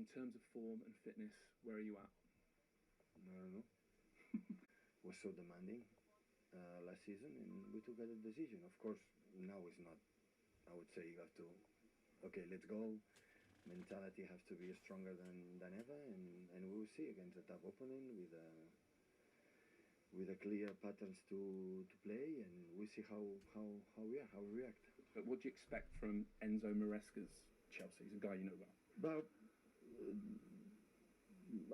in terms of form and fitness, where are you at? I don't know. Was so demanding last season, and we took a decision. Of course, now it's not. I would say you have to. Okay, let's go. Mentality has to be stronger than ever, and we will see against a tough opponent with a clear patterns to play, and we see how we react. But what do you expect from Enzo Maresca's Chelsea? He's a guy you know about. But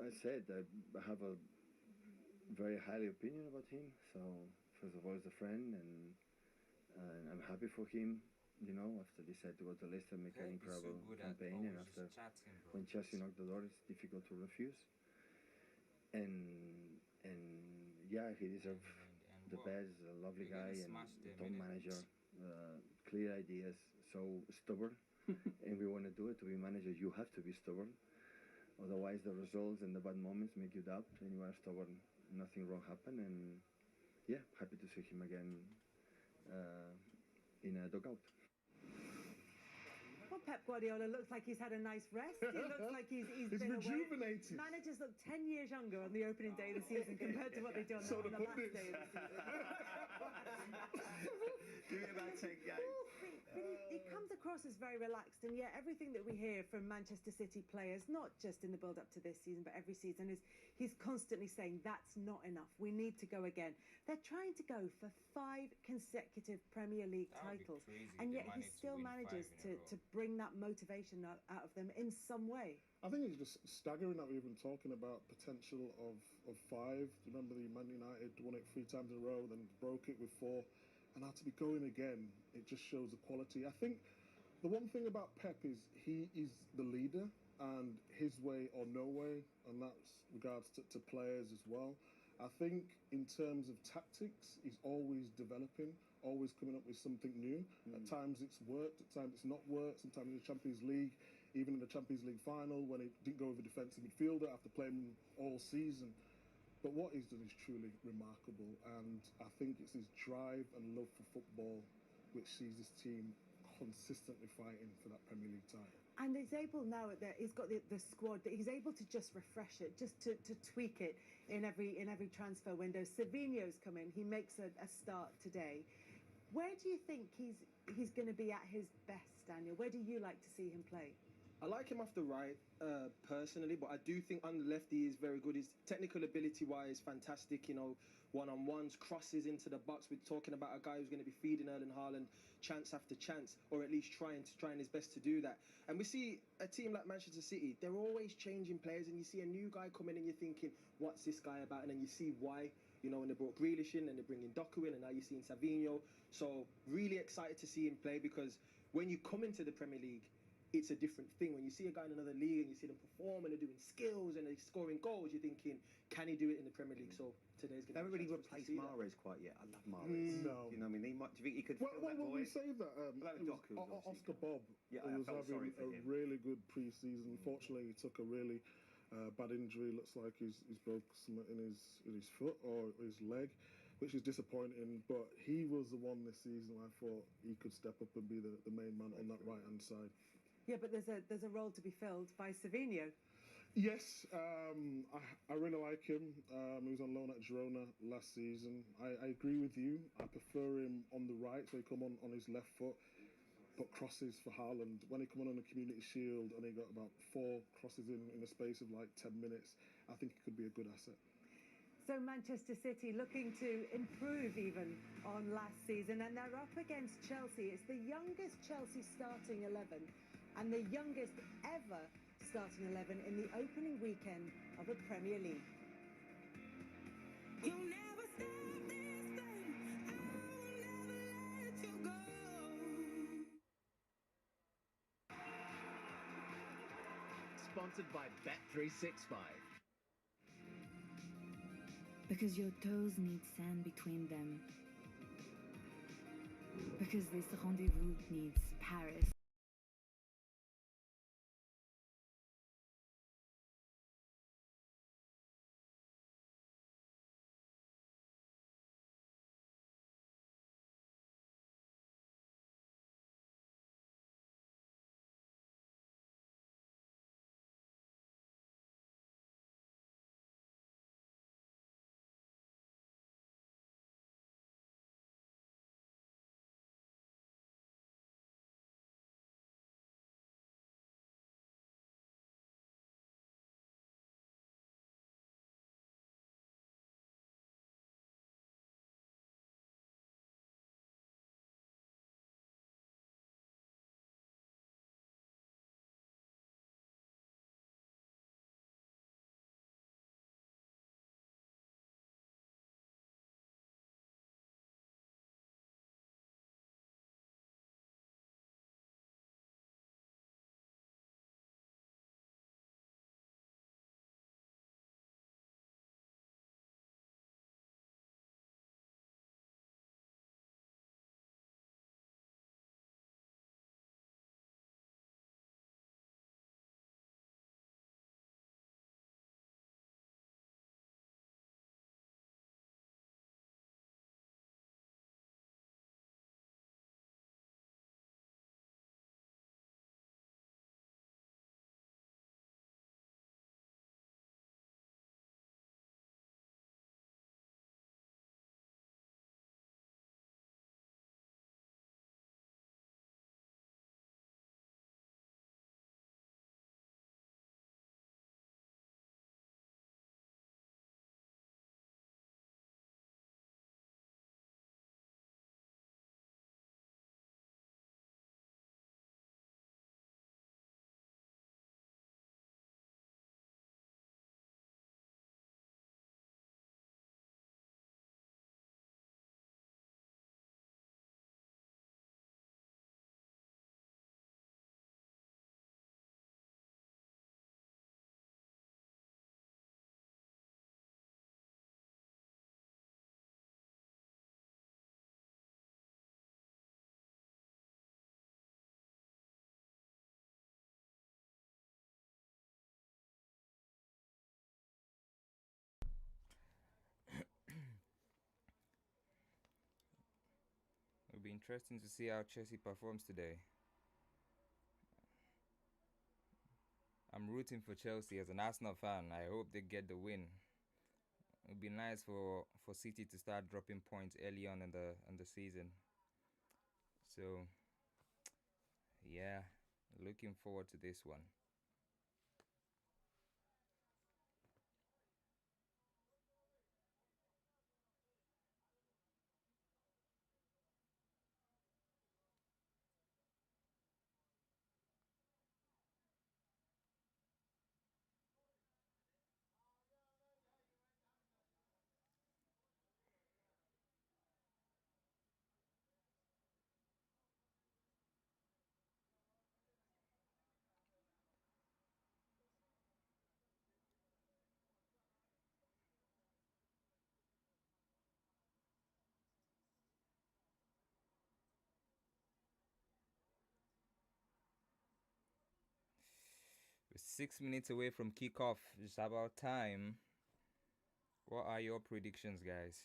I said I have a very highly opinion about him. So first of all, he's a friend, and I'm happy for him. You know, after they decided to go to Leicester, make an incredible campaign, and after when Chelsea knocked the door, it's difficult to refuse. And yeah, he deserves the best. A lovely guy and top manager, clear ideas, so stubborn. And we want to do it. To be manager, you have to be stubborn. Otherwise, the results and the bad moments make you doubt. And you are stubborn, nothing wrong happen. And yeah, happy to see him again in a dugout. Well, Pep Guardiola looks like he's had a nice rest. He looks like he's been rejuvenated. Away. Managers look 10 years younger on the opening day of the season compared to what they've done on the last day of the season. Give me about 10 games. But he comes across as very relaxed, and yet everything that we hear from Manchester City players, not just in the build-up to this season, but every season, is he's constantly saying that's not enough. We need to go again. They're trying to go for 5 consecutive Premier League titles, and yet he still manages to bring that motivation out of them in some way. I think it's just staggering that we're even talking about potential of 5. Do you remember the Man United won it 3 times in a row, then broke it with 4, and now to be going again, it just shows the quality. I think the one thing about Pep is he is the leader, and his way or no way, and that's regards to players as well. I think in terms of tactics, he's always developing, always coming up with something new. At times it's worked, at times it's not worked. Sometimes in the Champions League, even in the Champions League final, when it didn't go with a defensive midfielder after playing all season. But what he's done is truly remarkable, and I think it's his drive and love for football which sees this team consistently fighting for that Premier League title. And he's able now that he's got the squad that he's able to just refresh it, just to tweak it in every transfer window. Savinho's come in, he makes a start today. Where do you think he's going to be at his best, Daniel? Where do you like to see him play? I like him off the right, personally, but I do think on the left he is very good. His technical ability-wise, fantastic, you know, one-on-ones, crosses into the box. We're talking about a guy who's going to be feeding Erling Haaland chance after chance, or at least trying his best to do that. And we see a team like Manchester City, they're always changing players, and you see a new guy come in and you're thinking, what's this guy about? And then you see why. You know, when they brought Grealish in and they're bringing Doku in, and now you're seeing Savinho. So really excited to see him play, because when you come into the Premier League, it's a different thing. When you see a guy in another league and you see them perform and they're doing skills and they're scoring goals, you're thinking, can he do it in the Premier League? So today's going to be... Haven't really replaced Mahrez quite yet. I love Mahrez. No. You know what I mean? Do you think he could fill that well, void? we say that Oscar Bob was having a really good pre-season. Unfortunately, he took a really bad injury. Looks like he's broke something in his foot or his leg, which is disappointing. But he was the one this season I thought he could step up and be the main man on that right-hand side. Yeah, but there's a role to be filled by Savinho. Yes, I really like him. He was on loan at Girona last season. I agree with you. I prefer him on the right, so he come on his left foot, but crosses for Haaland. When he come on the Community Shield and he got about 4 crosses in the space of like 10 minutes, I think it could be a good asset. So Manchester City looking to improve even on last season, and they're up against Chelsea. It's the youngest Chelsea starting 11 and the youngest ever starting 11 in the opening weekend of the Premier League. You'll never stop this thing. I will never let you go. Sponsored by Bet365. Because your toes need sand between them. Because this rendezvous needs Paris. interesting to see how Chelsea performs today. I'm rooting for Chelsea as an Arsenal fan. I hope they get the win. It would be nice for City to start dropping points early on in the season. So yeah, looking forward to this one. We're 6 minutes away from kickoff. It's about time. What are your predictions, guys?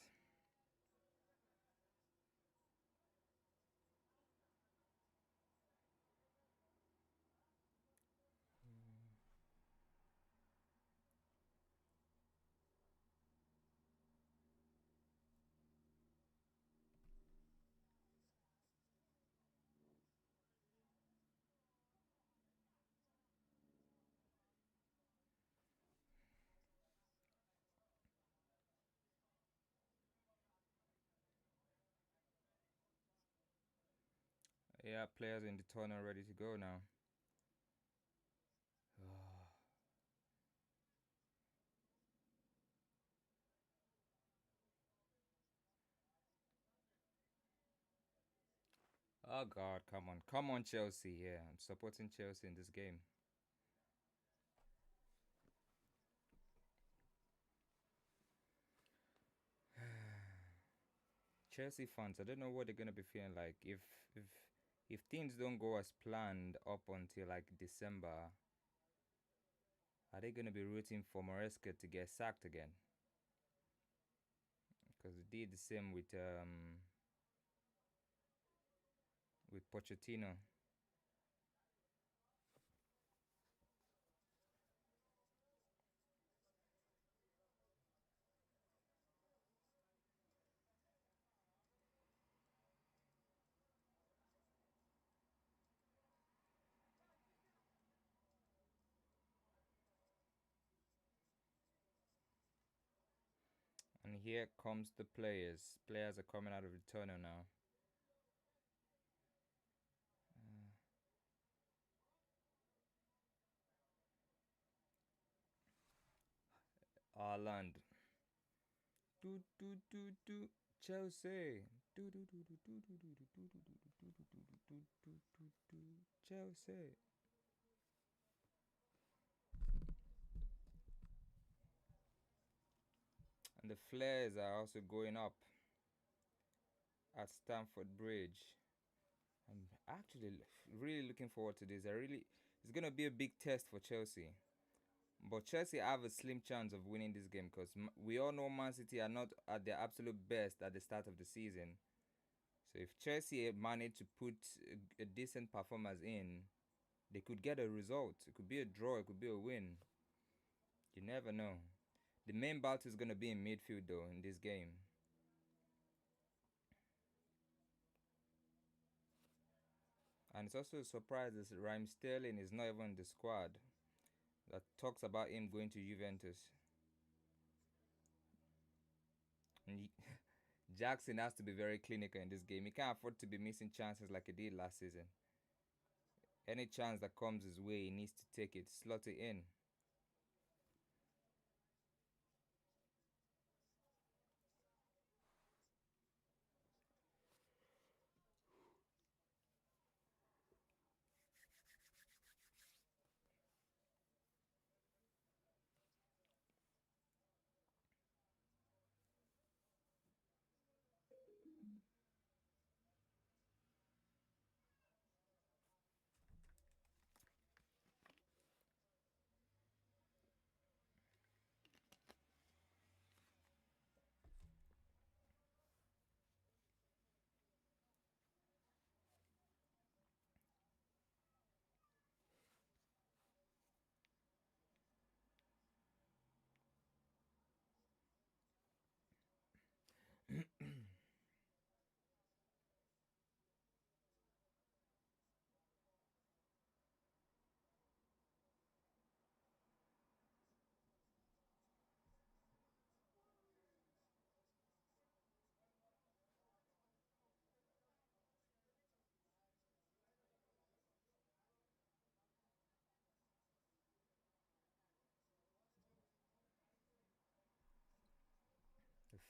Yeah, players in the tunnel ready to go now. Oh God, come on, Chelsea. Yeah, I'm supporting Chelsea in this game. Chelsea fans, I don't know what they're gonna be feeling like if if things don't go as planned up until like December. Are they gonna be rooting for Maresca to get sacked again? Because they did the same with Pochettino. And here comes the players. Players are coming out of the tunnel now. Haaland. Do do do do. Chelsea. Do do do do do do do do do do do do do do do do do. Chelsea. And the flares are also going up at Stamford Bridge. I'm actually really looking forward to this. It's gonna be a big test for Chelsea. But Chelsea have a slim chance of winning this game because we all know Man City are not at their absolute best at the start of the season. So if Chelsea manage to put a decent performance in, they could get a result. It could be a draw, it could be a win. You never know. The main battle is gonna be in midfield though in this game. And it's also a surprise that Raheem Sterling is not even in the squad. That talks about him going to Juventus. And Jackson has to be very clinical in this game. He can't afford to be missing chances like he did last season. Any chance that comes his way, he needs to take it, slot it in.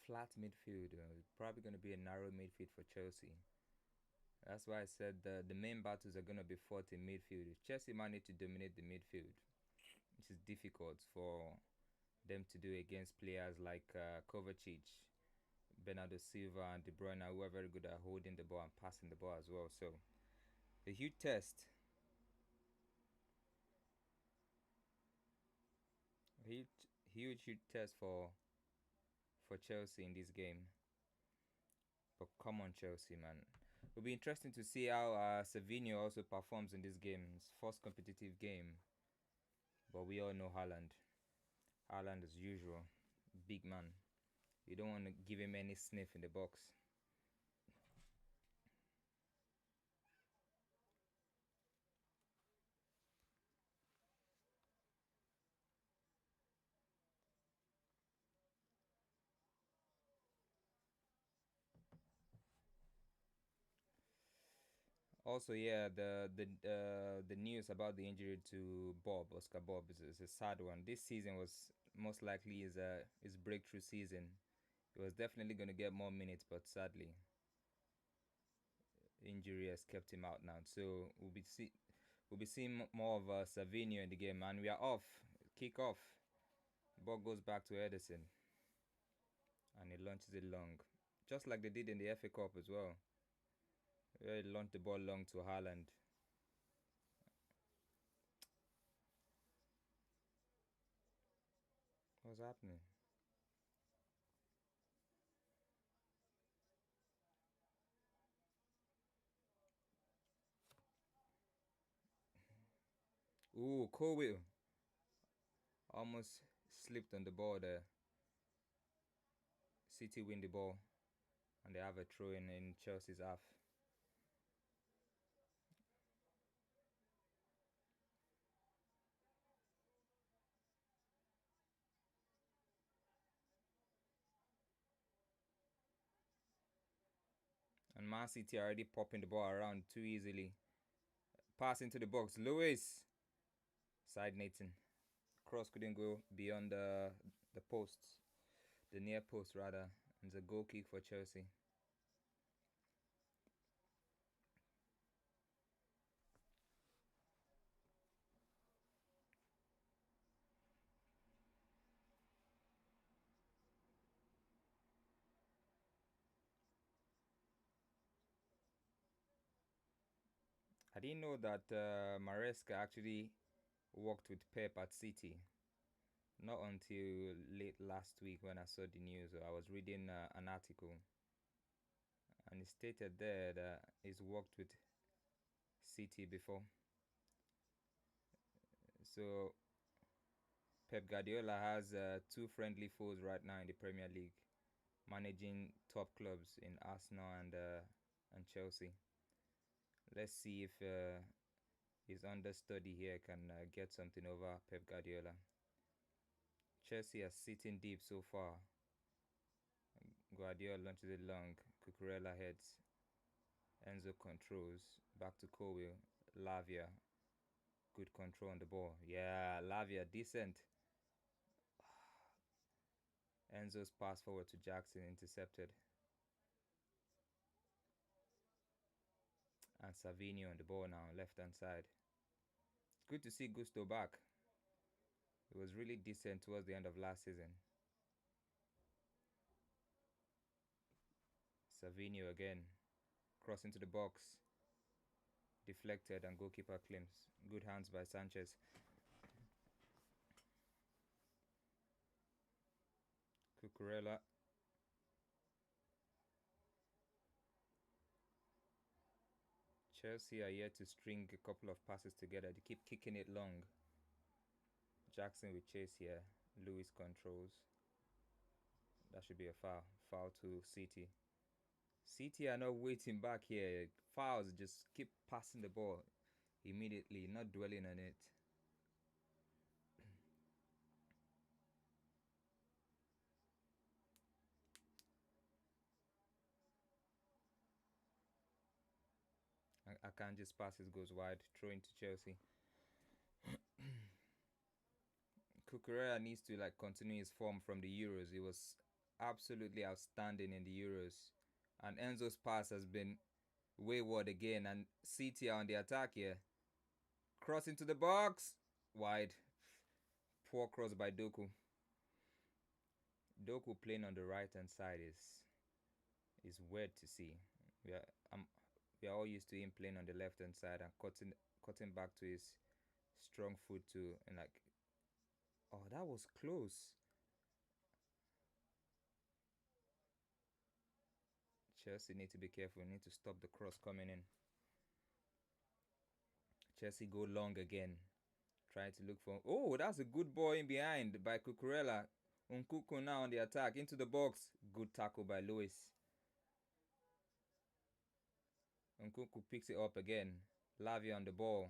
flat midfield. Probably going to be a narrow midfield for Chelsea. That's why I said the main battles are going to be fought in midfield. If Chelsea manage to dominate the midfield, which is difficult for them to do against players like Kovacic, Bernardo Silva, and De Bruyne, who are very good at holding the ball and passing the ball as well. So, a huge test. Huge, huge test for Chelsea in this game. But come on, Chelsea, man. It'll be interesting to see how Savinho also performs in this game. His first competitive game. But we all know Haaland. Haaland as usual. Big man. You don't want to give him any sniff in the box. Also, yeah, the news about the injury to Oscar Bob, is a sad one. This season was most likely his breakthrough season. He was definitely going to get more minutes, but sadly, injury has kept him out now. So we'll be seeing more of Savinho in the game, and we are off. Kick off. Ball goes back to Edison, and he launches it long, just like they did in the FA Cup as well. He launched the ball long to Haaland. What's happening? Ooh, Colwill almost slipped on the ball there. City win the ball, and they have a throw in Chelsea's half. And Man City are already popping the ball around too easily. Pass into the box. Lewis. Side Nathan. Cross couldn't go beyond the posts. The near post, rather. And it's a goal kick for Chelsea. I didn't know that Maresca actually worked with Pep at City. Not until late last week when I saw the news. I was reading an article, and it stated there that he's worked with City before. So Pep Guardiola has two friendly foes right now in the Premier League, managing top clubs in Arsenal and Chelsea. Let's see if his understudy here can get something over Pep Guardiola. Chelsea are sitting deep so far. Guardiola launches it long. Cucurella heads. Enzo controls. Back to Colwill. Lavia. Good control on the ball. Yeah, Lavia, decent. Enzo's pass forward to Jackson, intercepted. And Savinho on the ball now, left hand side. It's good to see Gusto back. It was really decent towards the end of last season. Savinho again. Cross into the box. Deflected and goalkeeper claims. Good hands by Sanchez. Cucurella. Chelsea are yet to string a couple of passes together. They keep kicking it long. Jackson with chase here. Lewis controls. That should be a foul. Foul to City. City are not waiting back here. Fouls, just keep passing the ball immediately, not dwelling on it. I can't just pass, it goes wide. Throw into Chelsea. Cucurella needs to continue his form from the Euros. He was absolutely outstanding in the Euros. And Enzo's pass has been wayward again. And City are on the attack here. Cross into the box. Wide. Poor cross by Doku. Doku playing on the right hand side is weird to see. We are we are all used to him playing on the left hand side and cutting back to his strong foot too. And like, oh, that was close. Chelsea need to be careful. Need to stop the cross coming in. Chelsea go long again. Trying to look for. Oh, that's a good ball in behind by Cucurella. Nkunku now on the attack into the box. Good tackle by Lewis. Nkunku picks it up again. Lavia on the ball.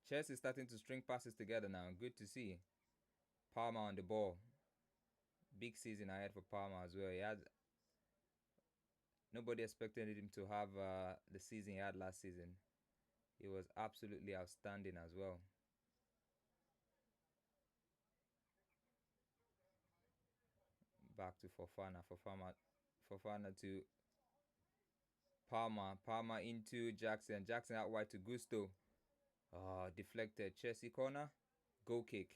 Chelsea starting to string passes together now. Good to see. Palmer on the ball. Big season ahead for Palmer as well. Nobody expected him to have the season he had last season. He was absolutely outstanding as well. Back to Fofana. Fofana to Palmer. Palmer into Jackson. Jackson out wide to Gusto. Deflected. Chelsea corner. Goal kick.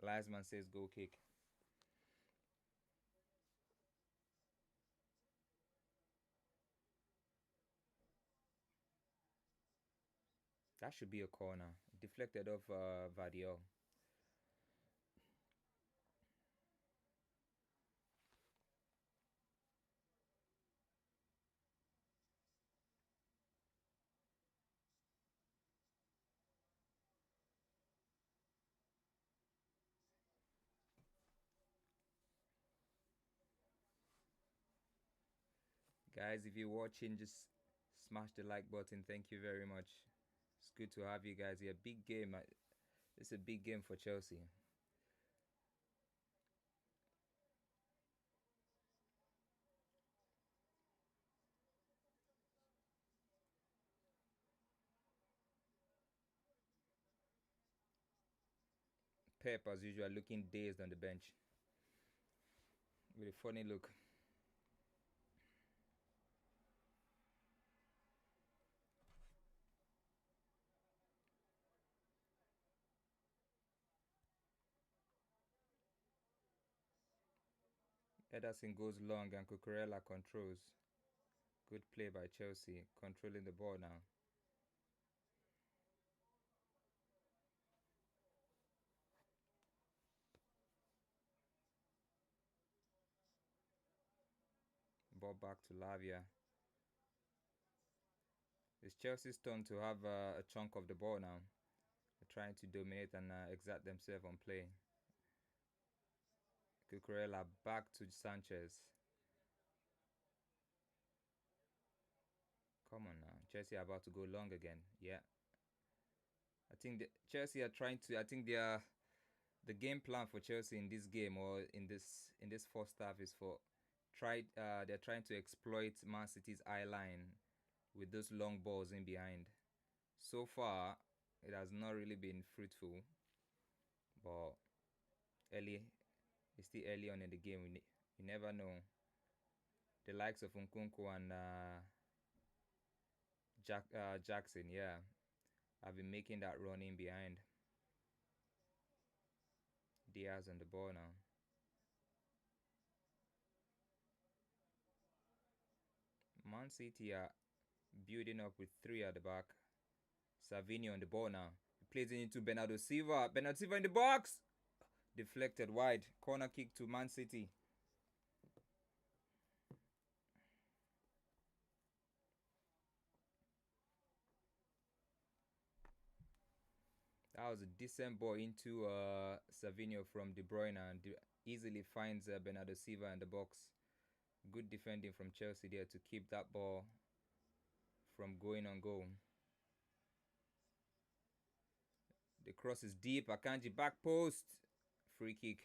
Linesman says goal kick. That should be a corner. Deflected off Vardiol. Guys, if you're watching, just smash the like button. Thank you very much. It's good to have you guys here. Big game. It's a big game for Chelsea. Pep, as usual, looking dazed on the bench with a funny look. Ederson goes long and Cucurella controls. Good play by Chelsea, controlling the ball now. Ball back to Lavia. It's Chelsea's turn to have a chunk of the ball now. They're trying to dominate and exert themselves on play. Cucurella back to Sanchez. Come on now. Chelsea are about to go long again. Yeah. I think Chelsea are trying to. I think the game plan for Chelsea in this game or in this first half is for they're trying to exploit Man City's eye line with those long balls in behind. So far, it has not really been fruitful. But it's still early on in the game. You never know. The likes of Nkunku and Jackson, yeah, have been making that run in behind. Diaz on the ball now. Man City are building up with three at the back. Savinho on the ball now. He plays it into Bernardo Silva. Bernardo Silva in the box. Deflected wide. Corner kick to Man City. That was a decent ball into Savinho from De Bruyne and easily finds Bernardo Silva in the box. Good defending from Chelsea there to keep that ball from going on goal. The cross is deep. Akanji back post. Free kick.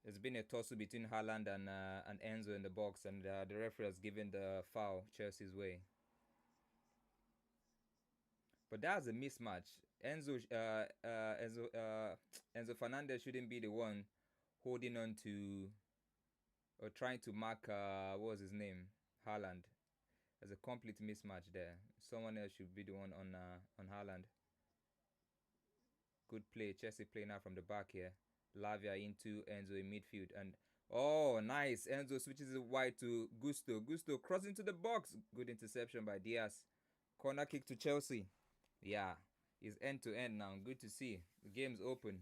There's been a tussle between Haaland and Enzo in the box, and the referee has given the foul Chelsea's way. But that's a mismatch. Enzo Fernandez shouldn't be the one holding on to or trying to mark what was his name, Haaland. There's a complete mismatch there. Someone else should be the one on Haaland. Good play. Chelsea playing out from the back here. Lavia into Enzo in midfield. And oh, nice. Enzo switches it wide to Gusto. Gusto crossing to the box. Good interception by Diaz. Corner kick to Chelsea. Yeah, it's end to end now. Good to see. The game's open.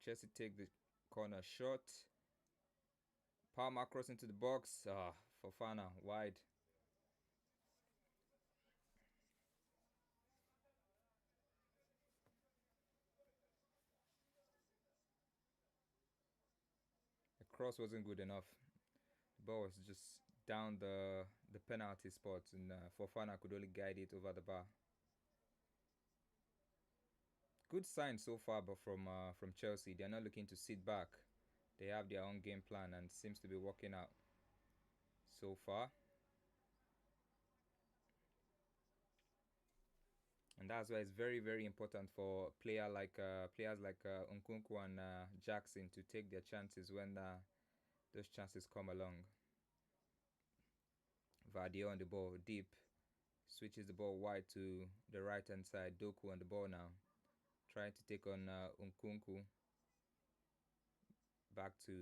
Chelsea take the corner shot. Palmer crossing to the box. Fofana wide. The cross wasn't good enough. The ball was just down the penalty spot, and Fofana could only guide it over the bar. Good sign so far, but from Chelsea, they're not looking to sit back. They have their own game plan and seems to be working out so far. And that's why it's very, very important for players like Nkunku and Jackson to take their chances when those chances come along. Vardy on the ball, deep, switches the ball wide to the right hand side. Doku on the ball now, trying to take on Nkunku. Back to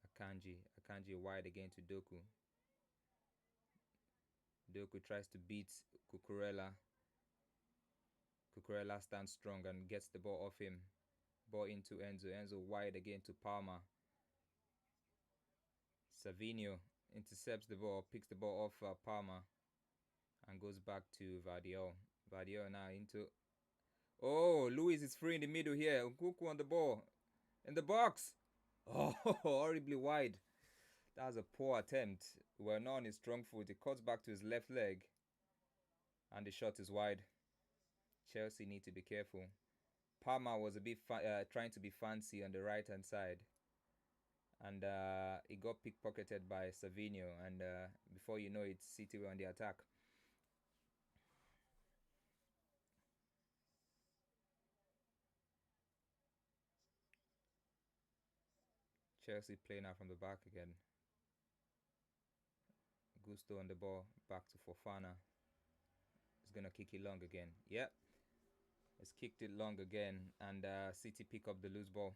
Akanji. Akanji wide again to Doku. Doku tries to beat Cucurella. Cucurella stands strong and gets the ball off him. Ball into Enzo. Enzo wide again to Palmer. Savinho intercepts the ball, picks the ball off Palmer, and goes back to Vardiol. Vardiol now into... Oh, Luis is free in the middle here. Nkunku on the ball. In the box. Oh, horribly wide. That was a poor attempt. We're not on his strong foot. He cuts back to his left leg. And the shot is wide. Chelsea need to be careful. Palmer was a bit trying to be fancy on the right hand side. And he got pickpocketed by Savinho. And before you know it, City were on the attack. Chelsea playing out from the back again. Gusto on the ball. Back to Fofana. He's going to kick it long again. Yep. It's kicked it long again. And City pick up the loose ball.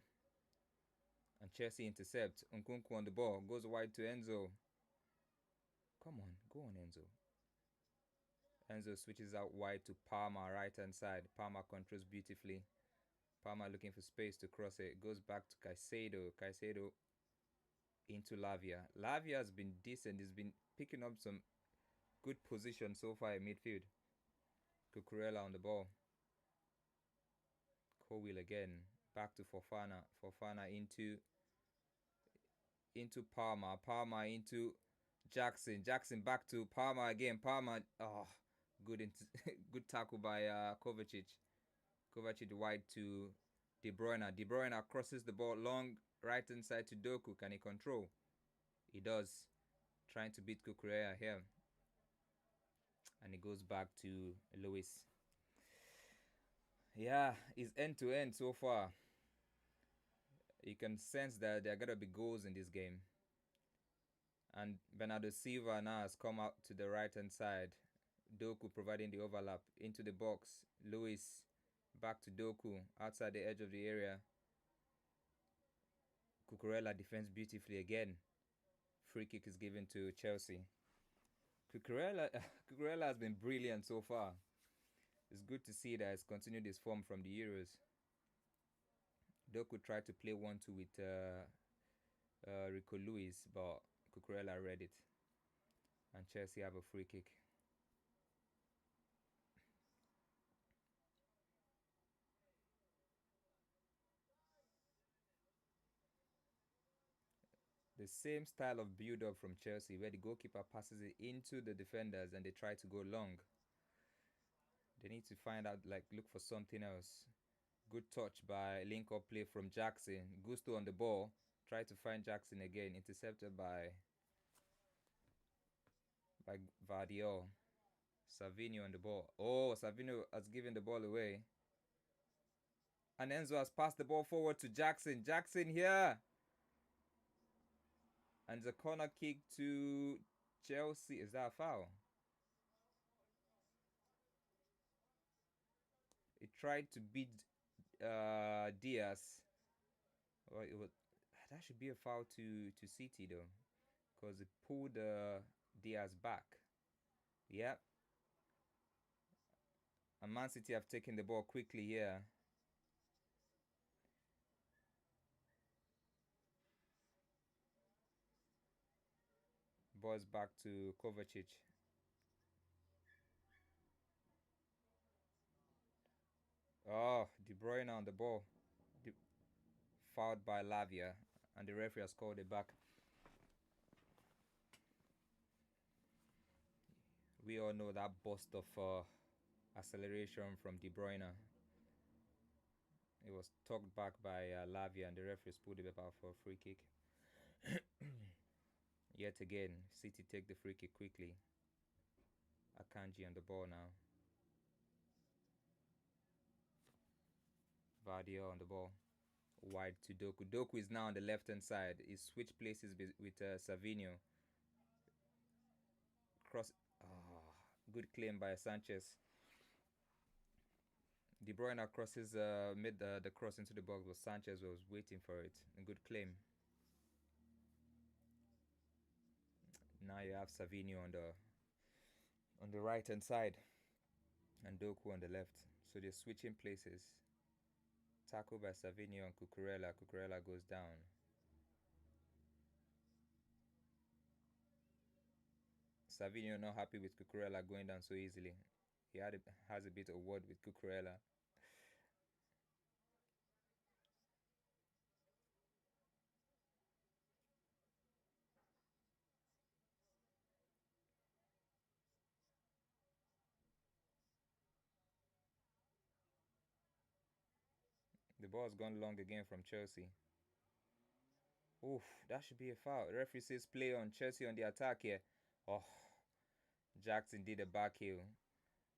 And Chelsea intercept. Nkunku on the ball. Goes wide to Enzo. Come on. Go on, Enzo. Enzo switches out wide to Palmer, right hand side. Palmer controls beautifully. Palmer looking for space to cross it. Goes back to Caicedo. Caicedo into Lavia. Lavia has been decent. He's been picking up some good position so far in midfield. Cucurella on the ball. Cowell again. Back to Fofana. Fofana into Palmer. Palmer into Jackson. Jackson back to Palmer again. Palmer. Oh, good good tackle by Kovacic. Kovacic wide to De Bruyne. De Bruyne crosses the ball long right hand side to Doku. Can he control? He does. Trying to beat Cucurella here. And it goes back to Lewis. Yeah, it's end to end so far. You can sense that there are going to be goals in this game. And Bernardo Silva now has come out to the right hand side. Doku providing the overlap into the box. Lewis back to Doku outside the edge of the area. Cucurella defends beautifully again. Free kick is given to Chelsea. Cucurella has been brilliant so far. It's good to see that he's continued his form from the Euros. Doku tried to play 1-2 with Rico Lewis, but Cucurella read it. And Chelsea have a free kick. The same style of build-up from Chelsea, where the goalkeeper passes it into the defenders and they try to go long. They need to find out, look for something else. Good touch by link-up play from Jackson. Gusto on the ball. Try to find Jackson again. Intercepted by Vardiol. Savinho on the ball. Oh, Savinho has given the ball away. And Enzo has passed the ball forward to Jackson. Jackson here. And the corner kick to Chelsea. Is that a foul? He tried to beat Diaz. Well, that should be a foul to City though, because it pulled Diaz back. Yep. And Man City have taken the ball quickly here. Ball's back to Kovacic. Oh, De Bruyne on the ball. Fouled by Lavia. And the referee has called it back. We all know that burst of acceleration from De Bruyne. It was tugged back by Lavia, and the referee pulled it back for a free kick. Yet again, City take the free kick quickly. Akanji on the ball now. Vardio on the ball. Wide to Doku. Doku is now on the left hand side. He switched places with Savinho. Cross. Oh, good claim by Sanchez. De Bruyne crosses, made the cross into the box, but Sanchez was waiting for it. A good claim. Now you have Savinho on the right hand side and Doku on the left. So they're switching places. Tackle by Savinho and Cucurella. Cucurella goes down. Savinho not happy with Cucurella going down so easily. He has a bit of word with Cucurella. The ball's gone long again from Chelsea. Oof, that should be a foul. The referee says play on Chelsea on the attack here. Oh, Jackson did a back heel.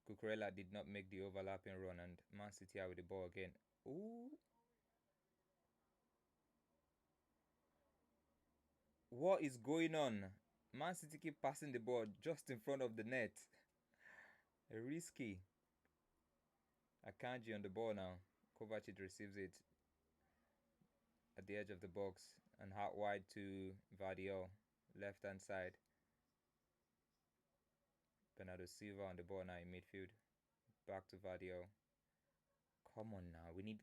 Cucurella did not make the overlapping run, and Man City out with the ball again. Ooh. What is going on? Man City keep passing the ball just in front of the net. Risky. Akanji on the ball now. Kovacic receives it at the edge of the box and out wide to Vardio, left hand side. Bernardo Silva on the ball now in midfield. Back to Vardio. Come on now, we need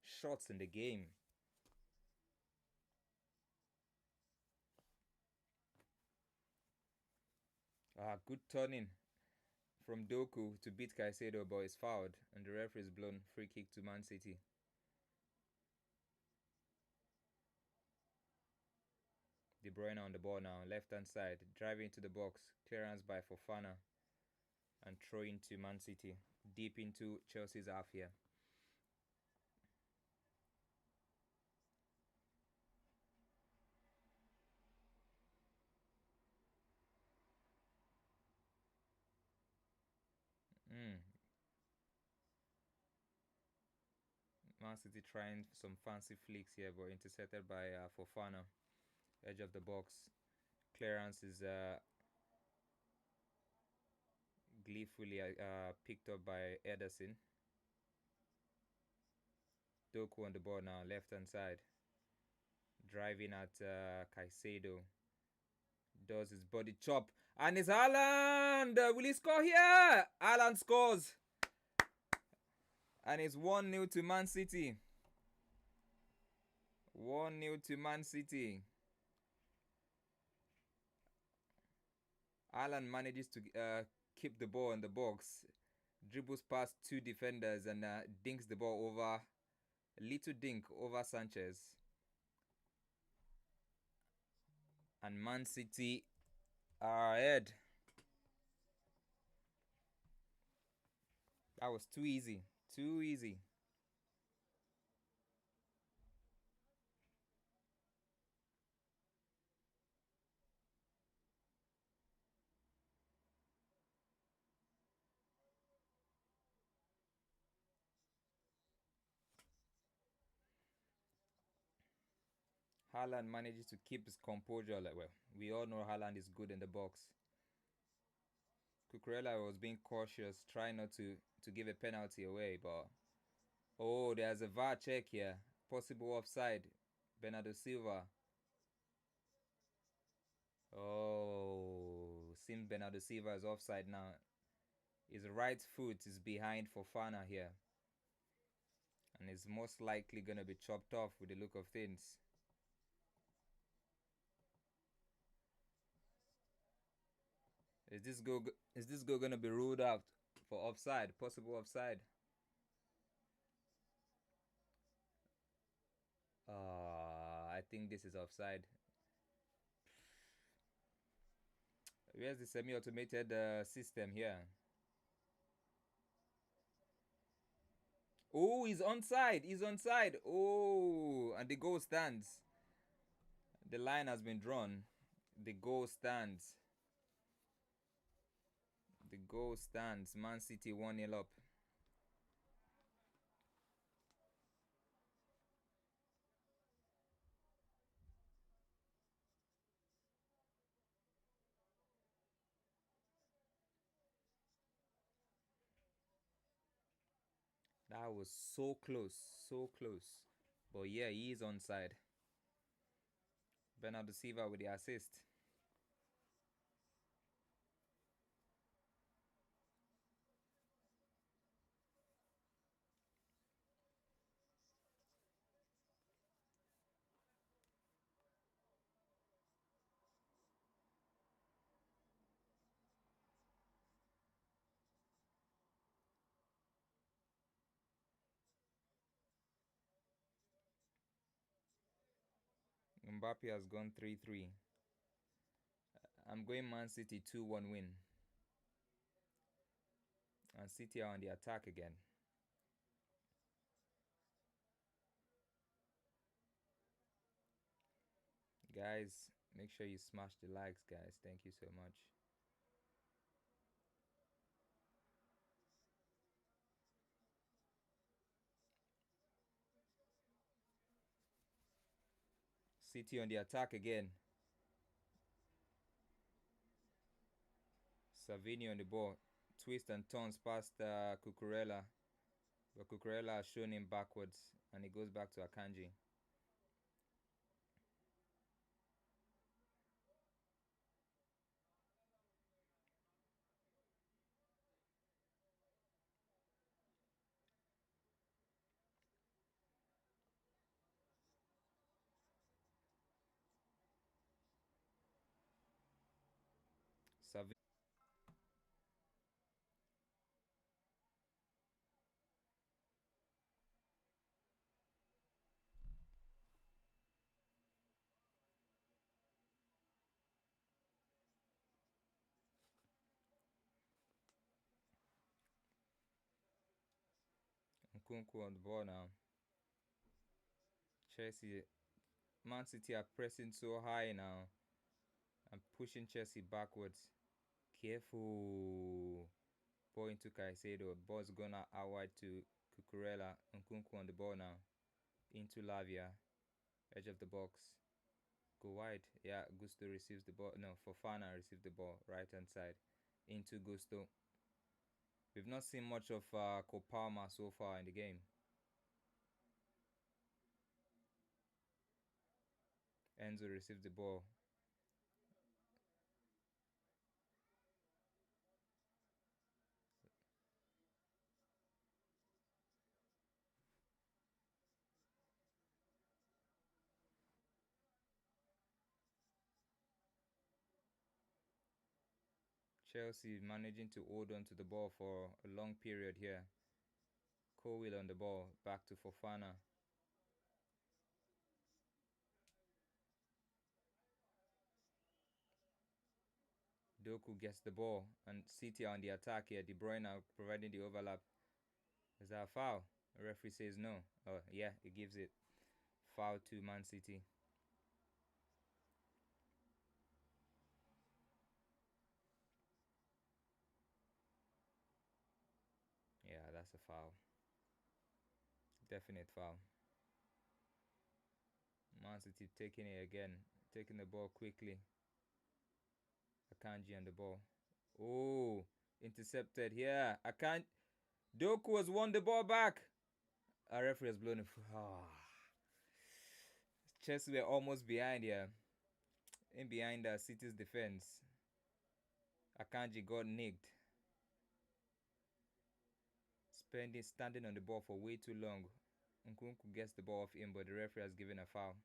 shots in the game. Good turning from Doku to beat Caicedo, but it's fouled, and the referee is blown free kick to Man City. De Bruyne on the ball now, left hand side, driving into the box, clearance by Fofana, and throw into Man City, deep into Chelsea's half here. Man City trying some fancy flicks here, but intercepted by Fofana, edge of the box. Clearance is gleefully picked up by Ederson. Doku on the ball now, left hand side, driving at Caicedo. Does his body chop, and it's Haaland! Will he score here? Haaland scores, and it's 1-0 to Man City. 1-0 to Man City. Haaland manages to keep the ball in the box, dribbles past two defenders, and dinks the ball over, a little dink over Sanchez. And Man City are ahead. That was too easy. Too easy. Haaland manages to keep his composure. Like, well, we all know Haaland is good in the box. Cucurella was being cautious, trying not to give a penalty away, but oh, there's a VAR check here. Possible offside. Bernardo Silva. Oh, seems Bernardo Silva is offside now. His right foot is behind Fofana here. And it's most likely going to be chopped off with the look of things. Is this goal going to be ruled out for offside? Possible offside? I think this is offside. Where's the semi-automated system here? Oh, he's onside. He's onside. Oh, and the goal stands. The line has been drawn. The goal stands. The goal stands. Man City 1-0 up. That was so close. So close. But yeah, he is onside. Bernardo Silva with the assist. Mbappe has gone 3-3. I'm going Man City 2-1 win. And City are on the attack again. Guys, make sure you smash the likes, guys. Thank you so much. City on the attack again. Savini on the ball. Twist and turns past Cucurella. But Cucurella has shown him backwards. And he goes back to Akanji. Savini. Nkunku on the ball now. Chelsea. Man City are pressing so high now. And pushing Chelsea backwards. Careful. Ball into Caicedo. Ball's gone out wide to Cucurella. Nkunku on the ball now. Into Lavia. Edge of the box. Go wide. Yeah, Gusto receives the ball. No, Fofana receives the ball. Right hand side. Into Gusto. We've not seen much of Kopama so far in the game. Enzo receives the ball. Chelsea managing to hold on to the ball for a long period here. Colwill on the ball. Back to Fofana. Doku gets the ball. And City on the attack here. De Bruyne providing the overlap. Is that a foul? The referee says no. Oh, yeah, it gives it. Foul to Man City. Yeah, that's a foul. Definite foul. Man City taking it again, taking the ball quickly. Akanji on the ball. Oh, intercepted here. Doku has won the ball back. Our referee has blown it. Chelsea were almost behind here. In behind City's defense. Akanji got nicked. Standing on the ball for way too long. Nkunku gets the ball off him, but the referee has given a foul.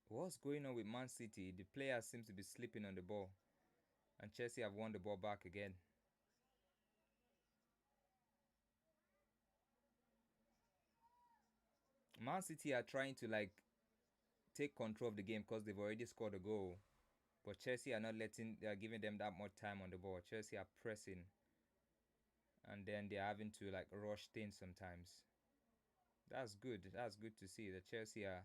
What's going on with Man City? The players seem to be sleeping on the ball. And Chelsea have won the ball back again. Man City are trying to take control of the game because they've already scored a goal. But Chelsea are not they are giving them that much time on the ball. Chelsea are pressing. And then they're having to rush things sometimes. That's good. That's good to see that Chelsea are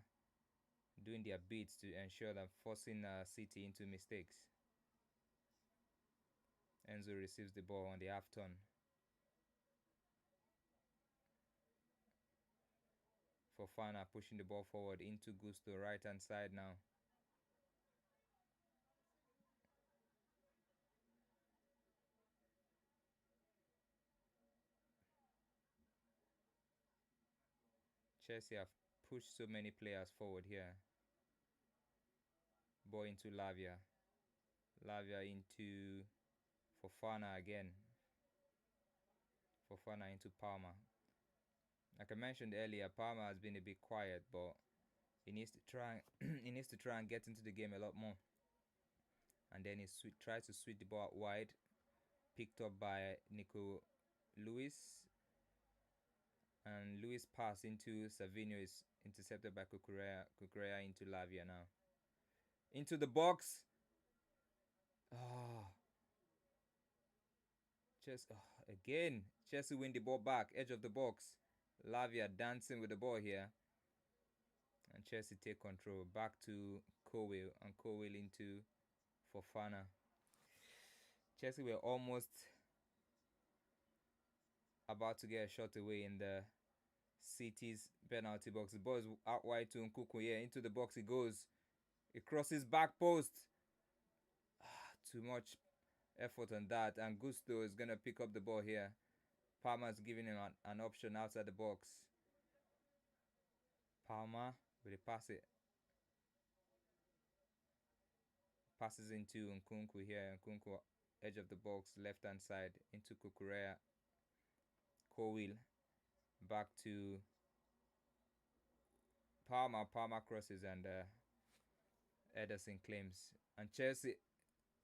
doing their bits to ensure that forcing City into mistakes. Enzo receives the ball on the half turn. Fofana pushing the ball forward into Gusto, right hand side now. Chelsea have pushed so many players forward here. Ball into Lavia. Lavia into Fofana again. Fofana into Palmer. Like I mentioned earlier, Palmer has been a bit quiet, but he needs to try. He needs to try and get into the game a lot more. And then he tries to sweep the ball out wide, picked up by Nico Lewis. And Lewis pass into Savinho is intercepted by Cucurella. Cucurella into Lavia now. Into the box. Again. Chelsea win the ball back. Edge of the box. Lavia dancing with the ball here. And Chelsea take control. Back to Cowell. And Cowell into Fofana. Chelsea were almost about to get a shot away in the City's penalty box. The ball is out wide to Nkunku. Yeah, into the box he goes. It crosses back post. Too much effort on that. And Gusto is going to pick up the ball here. Palmer's giving him an option outside the box. Palmer, will he pass it? Passes into Nkunku here. Nkunku, edge of the box, left hand side, into Cucurella. Cowell, back to Palmer. Palmer crosses and Ederson claims. And Chelsea,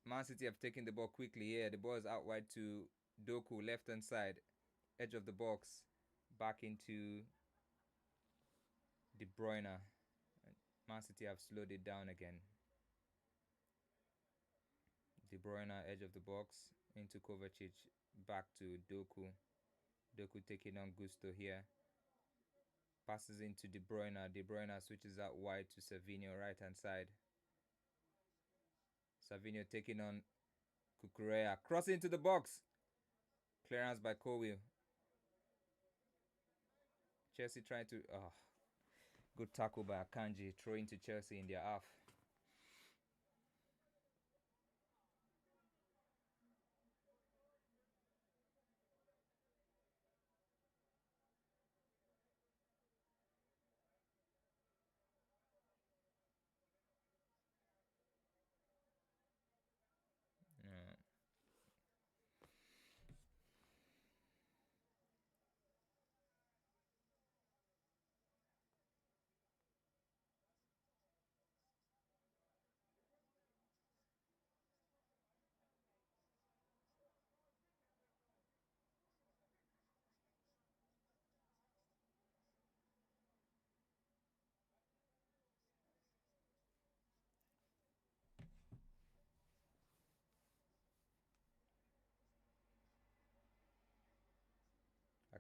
Man City have taken the ball quickly here. The ball is out wide to Doku, left hand side, edge of the box, back into De Bruyne. Man City have slowed it down again. De Bruyne, edge of the box, into Kovacic, back to Doku. Doku taking on Gusto here. Passes into De Bruyne. De Bruyne switches out wide to Savinho, right hand side. Savinho taking on Cucurella. Crossing into the box. Clearance by Cowell. Chelsea trying to... good tackle by Akanji. Throwing to Chelsea in their half.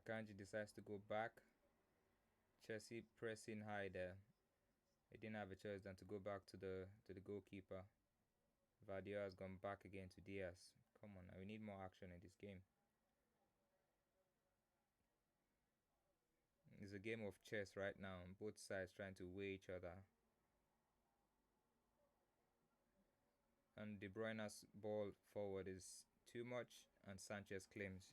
Akanji decides to go back. Chelsea pressing high there. He didn't have a choice than to go back to the goalkeeper. Vardio has gone back again to Diaz. Come on, now we need more action in this game. It's a game of chess right now. Both sides trying to weigh each other. And De Bruyne's ball forward is too much, and Sanchez claims.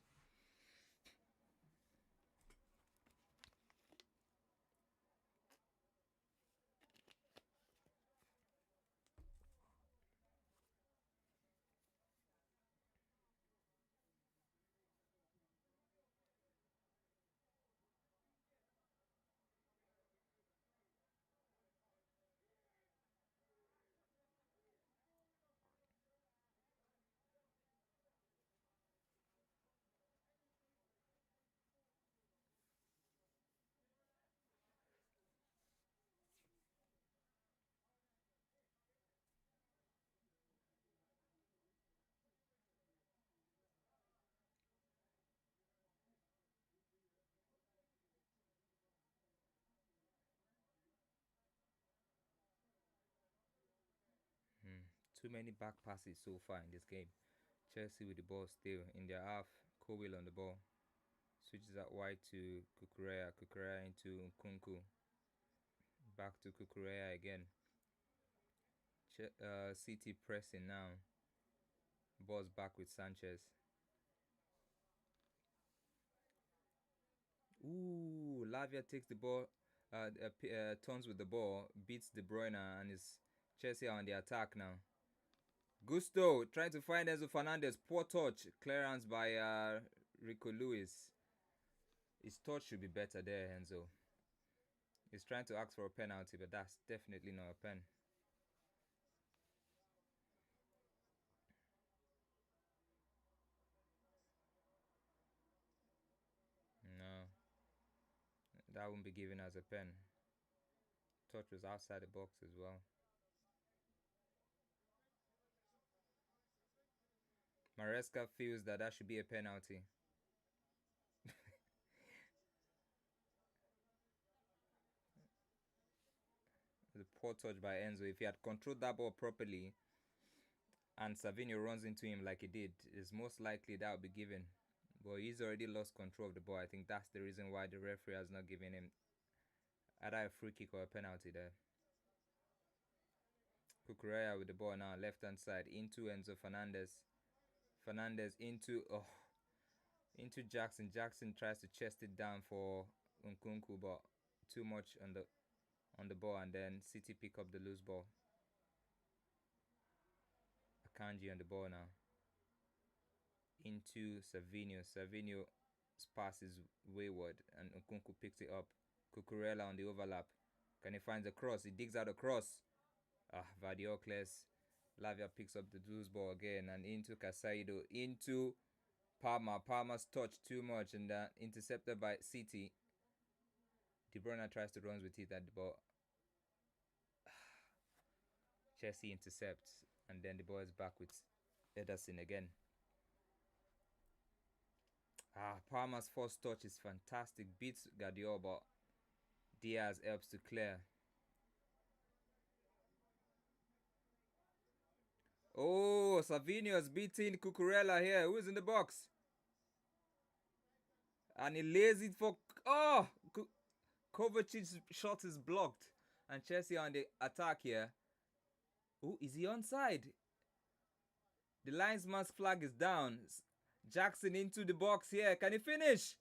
Too many back passes so far in this game. Chelsea with the ball still in their half. Cowell on the ball. Switches out wide to Kukurea. Kukurea into Nkunku. Back to Kukurea again. City pressing now. Ball's back with Sanchez. Ooh, Lavia takes the ball, turns with the ball, beats De Bruyne, and is Chelsea on the attack now. Gusto trying to find Enzo Fernandez. Poor touch. Clearance by Rico Lewis. His touch should be better there, Enzo. He's trying to ask for a penalty, but that's definitely not a pen. No. That wouldn't be given as a pen. Touch was outside the box as well. Maresca feels that should be a penalty. The poor touch by Enzo. If he had controlled that ball properly and Savinho runs into him like he did, it's most likely that would be given. But he's already lost control of the ball. I think that's the reason why the referee has not given him either a free kick or a penalty there. Kukurea with the ball now, left hand side into Enzo Fernandez. Fernandez into Jackson. Jackson tries to chest it down for Nkunku, but too much on the ball, and then City pick up the loose ball. Akanji on the ball now. Into Savinho. Savinho's pass is wayward, and Nkunku picks it up. Cucurella on the overlap. Can he find the cross? He digs out a cross. Vardio clears. Lavia picks up the loose ball again, and into Casaido. Into Palmer. Palmer's touch too much, and intercepted by City. De Bruyne tries to run with it at the ball. Chelsea intercepts, and then the ball is back with Ederson again. Palmer's first touch is fantastic. Beats Guardiola, but Diaz helps to clear. Oh, Savinho has beaten Cucurella here. Who is in the box? And he lays it for... Oh! Kovacic's shot is blocked. And Chelsea on the attack here. Oh, is he onside? The linesman's flag is down. Jackson into the box here. Can he finish?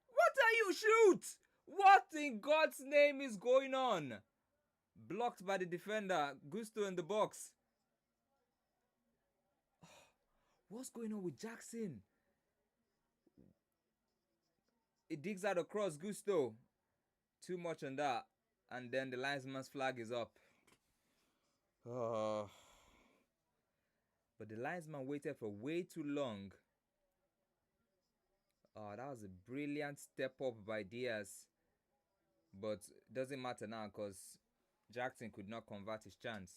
What are you? Shoot! What in God's name is going on? Blocked by the defender. Gusto in the box. What's going on with Jackson? It digs out across Gusto. Too much on that. And then the linesman's flag is up. But the linesman waited for way too long. That was a brilliant step up by Diaz. But doesn't matter now because Jackson could not convert his chance.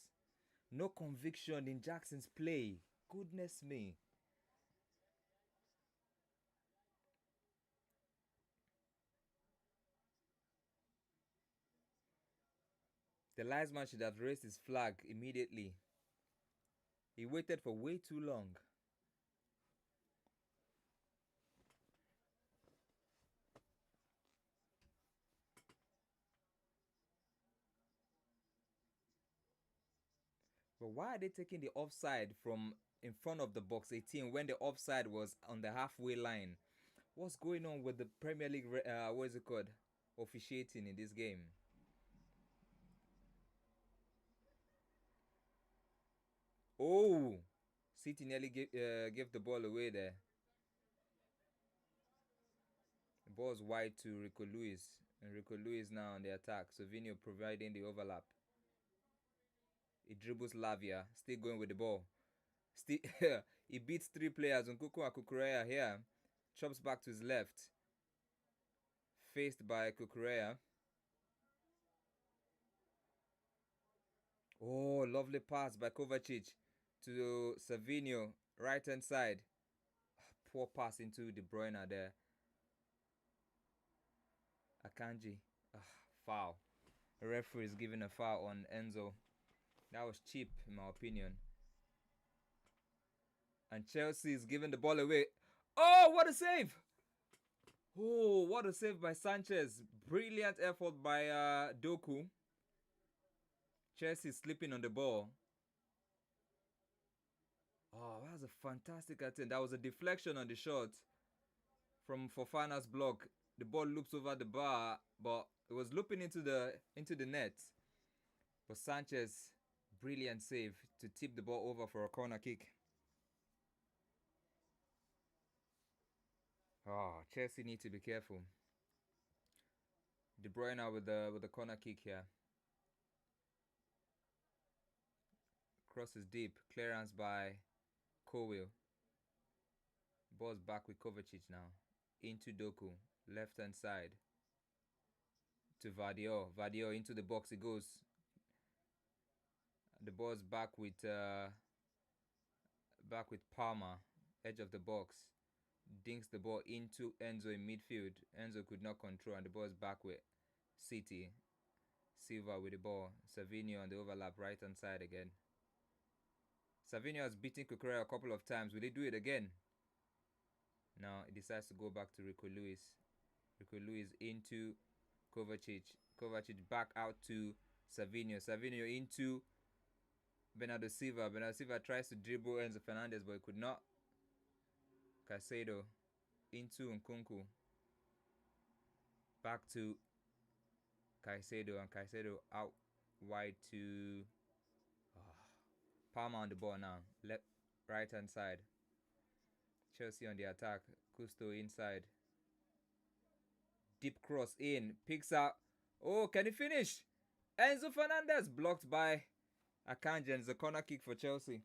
No conviction in Jackson's play. Goodness me. The linesman should have raised his flag immediately. He waited for way too long. But why are they taking the offside from in front of the box 18 when the offside was on the halfway line? What's going on with the Premier League, what is it called, officiating in this game? Oh, City nearly gave the ball away there. The ball's wide to Rico Lewis. And Rico Lewis now on the attack. Savinho providing the overlap. He dribbles Lavia, still going with the ball. Still, he beats 3 players. Nkuku Akukurea here. Chops back to his left. Faced by Kukurea. Oh, lovely pass by Kovacic to Savinho, right hand side. Poor pass into De Bruyne there. Akanji. Foul. The referee is giving a foul on Enzo. That was cheap, in my opinion. And Chelsea is giving the ball away. Oh, what a save! Oh, what a save by Sanchez. Brilliant effort by Doku. Chelsea slipping on the ball. Oh, that was a fantastic attempt. That was a deflection on the shot from Fofana's block. The ball loops over the bar, but it was looping into the net. But Sanchez, brilliant save to tip the ball over for a corner kick. Oh, Chelsea need to be careful. De Bruyne with the corner kick here. Cross is deep. Clearance by Cowell. Ball's back with Kovacic now. Into Doku. Left hand side. To Vardio. Vardio into the box he goes. The ball's back with Palmer. Edge of the box. Dinks the ball into Enzo in midfield. Enzo could not control and the ball's back with City. Silva with the ball. Savinho on the overlap right hand side again. Savinho has beaten Kukurea a couple of times. Will he do it again? Now he decides to go back to Rico Lewis. Rico Lewis into Kovacic. Kovacic back out to Savinho. Savinho into Bernardo Silva. Bernardo Silva tries to dribble Enzo Fernandez, but he could not. Caicedo into Nkunku. Back to Caicedo, and Caicedo out wide to Palmer on the ball now. Right hand side. Chelsea on the attack. Cousteau inside. Deep cross in. Picks out. Oh, can he finish? Enzo Fernandez blocked by Akanji, and it's a corner kick for Chelsea.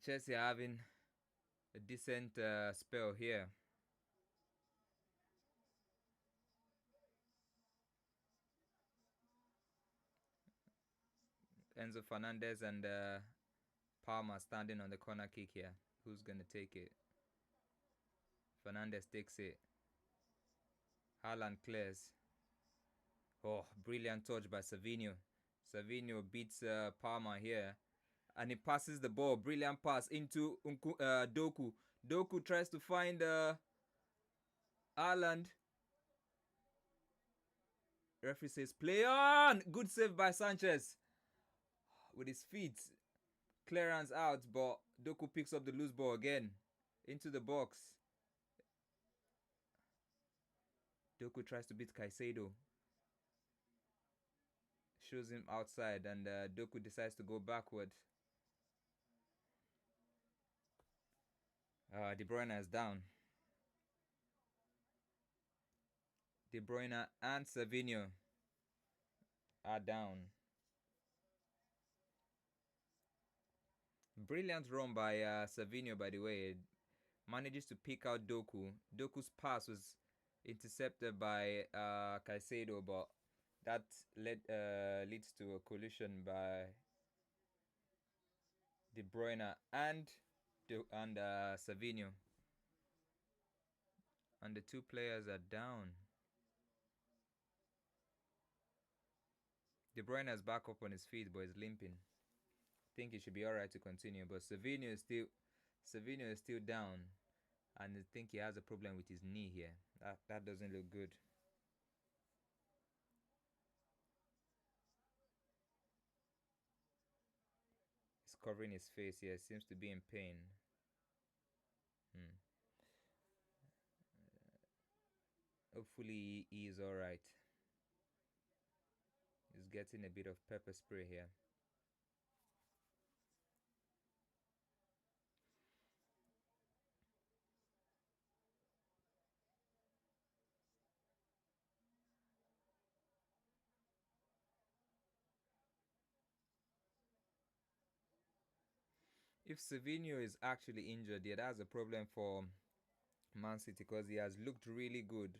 Chelsea having a decent spell here. Enzo Fernandez and Palmer standing on the corner kick here. Who's going to take it? Fernandez takes it. Haaland clears. Oh, brilliant touch by Savinho. Savinho beats Palmer here. And he passes the ball. Brilliant pass into Doku. Doku tries to find Haaland. Referee says, play on! Good save by Sanchez. With his feet. Clearance out, but Doku picks up the loose ball again. Into the box. Doku tries to beat Caicedo. Shows him outside, and Doku decides to go backward. De Bruyne is down. De Bruyne and Savinho are down. Brilliant run by Savinho, by the way. Manages to pick out Doku. Doku's pass was intercepted by Caicedo, but that leads to a collision by De Bruyne and Savinho. And the two players are down. De Bruyne is back up on his feet, but he's limping. Think he should be alright to continue, but Savinho is still down, and I think he has a problem with his knee here. That doesn't look good. He's covering his face here. Seems to be in pain. Hopefully he is alright. He's getting a bit of pepper spray here. If Savinho is actually injured, yeah, that's a problem for Man City because he has looked really good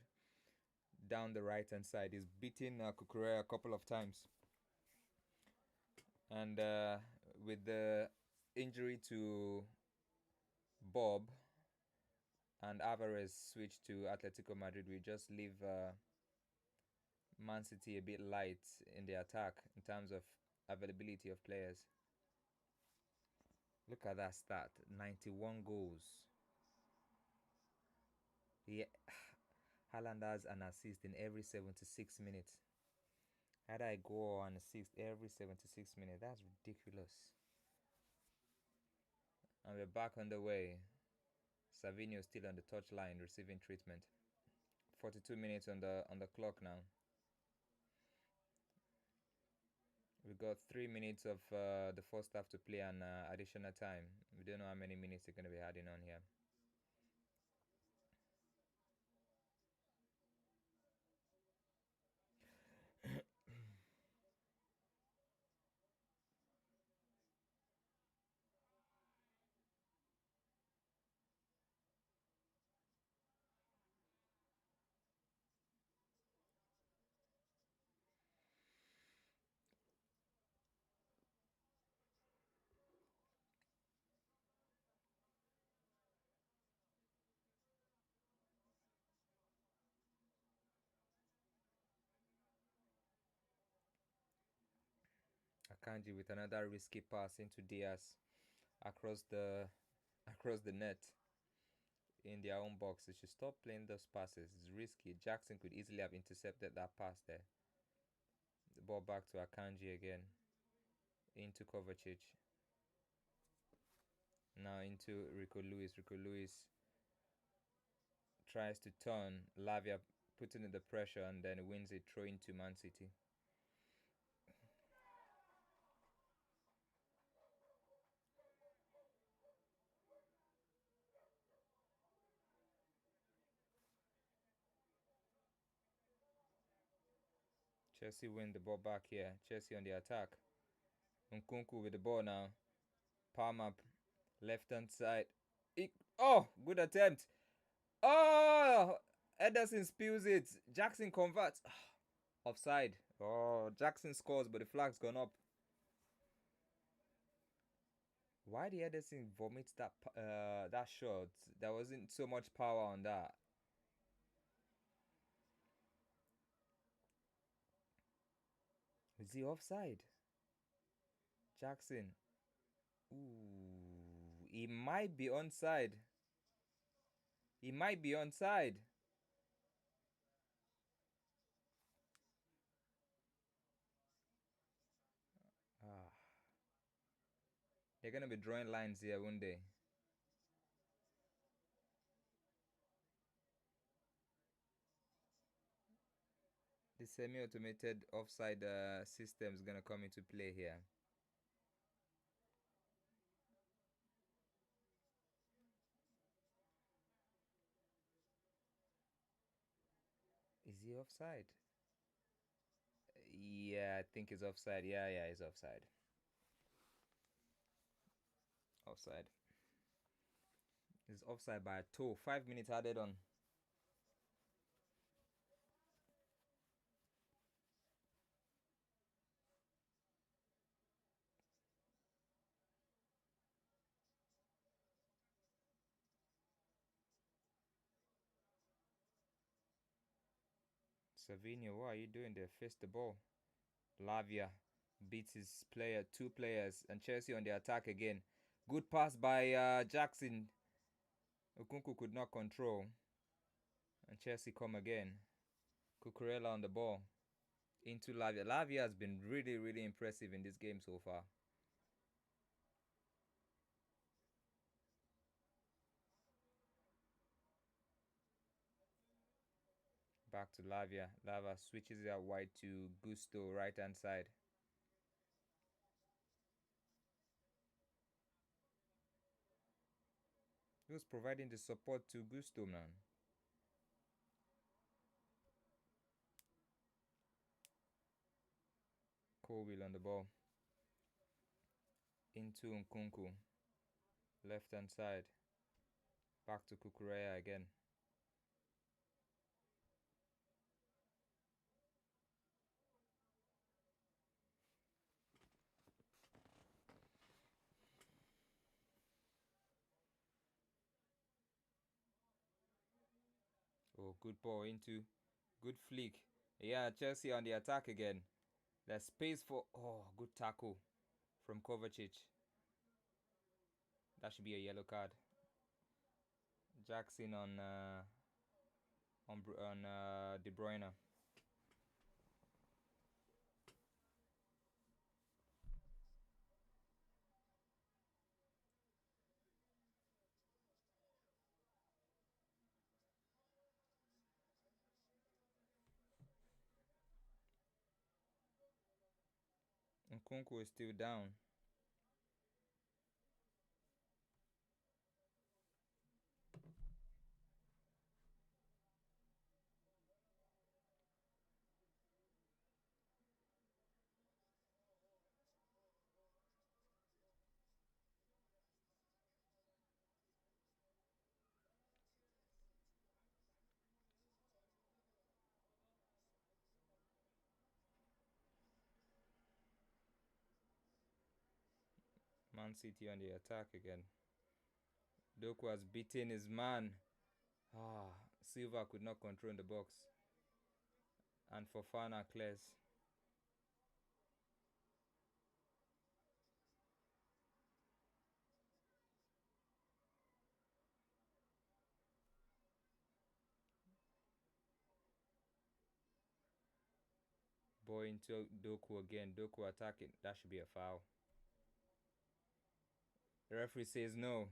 down the right hand side. He's beaten Cucurella a couple of times. And with the injury to Bob and Alvarez switched to Atletico Madrid, we just leave Man City a bit light in the attack in terms of availability of players. Look at that stat, 91 goals. Yeah, Haaland has an assist in every 76 minutes. Had I go on assist every 76 minutes, that's ridiculous. And we're back on the way. Savinho still on the touchline receiving treatment. 42 minutes on the clock now. We got 3 minutes of the first half to play and additional time. We don't know how many minutes they're going to be adding on here. Akanji with another risky pass into Diaz across the net in their own box. They should stop playing those passes. It's risky. Jackson could easily have intercepted that pass there. The ball back to Akanji again. Into Kovacic. Now into Rico Lewis. Rico Lewis tries to turn. Lavia putting in the pressure and then wins it, throw into Man City. Chelsea win the ball back here. Chelsea on the attack. Nkunku with the ball now. Palm up. Left hand side. Oh, good attempt. Oh, Ederson spills it. Jackson converts. Offside. Oh, Jackson scores, but the flag's gone up. Why did Ederson vomit that shot? There wasn't so much power on that. Is he offside? Jackson. Ooh, he might be onside. He might be onside. Ah. They're going to be drawing lines here, won't they? The semi-automated offside system is going to come into play here. Is he offside? Yeah, I think he's offside. Yeah, he's offside. Offside. He's offside by a toe. 5 minutes added on. Savinho, what are you doing there? Face the ball. Lavia beats his player, two players, and Chelsea on the attack again. Good pass by Jackson. Okunku could not control. And Chelsea come again. Cucurella on the ball. Into Lavia. Lavia has been really, really impressive in this game so far. Back to Lavia. Lava switches it out wide to Gusto, right hand side. Who's providing the support to Gusto, man? Colville on the ball. Into Nkunku. Left hand side. Back to Kukurea again. Oh, good ball into. Good flick. Yeah, Chelsea on the attack again. There's space for. Oh, good tackle from Kovacic. That should be a yellow card. Jackson on De Bruyne. Nkunku is still down. Man City on the attack again. Doku has beaten his man. Silva could not control the box. And Fofana clears. Ball into Doku again. Doku attacking. That should be a foul. The referee says no.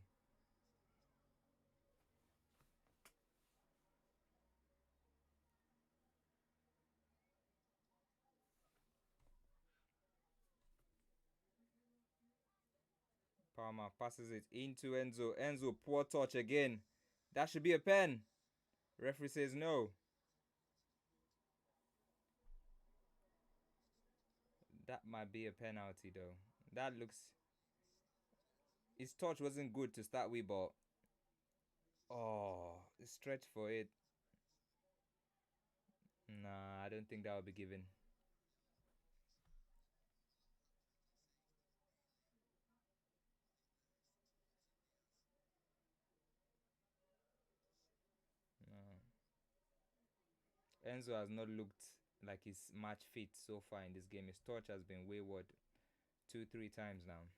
Palmer passes it into Enzo. Enzo, poor touch again. That should be a pen. Referee says no. That might be a penalty though. That looks. His touch wasn't good to start with, but. Oh, stretch for it. Nah, I don't think that will be given. No. Enzo has not looked like he's match fit so far in this game. His touch has been wayward 2-3 times now.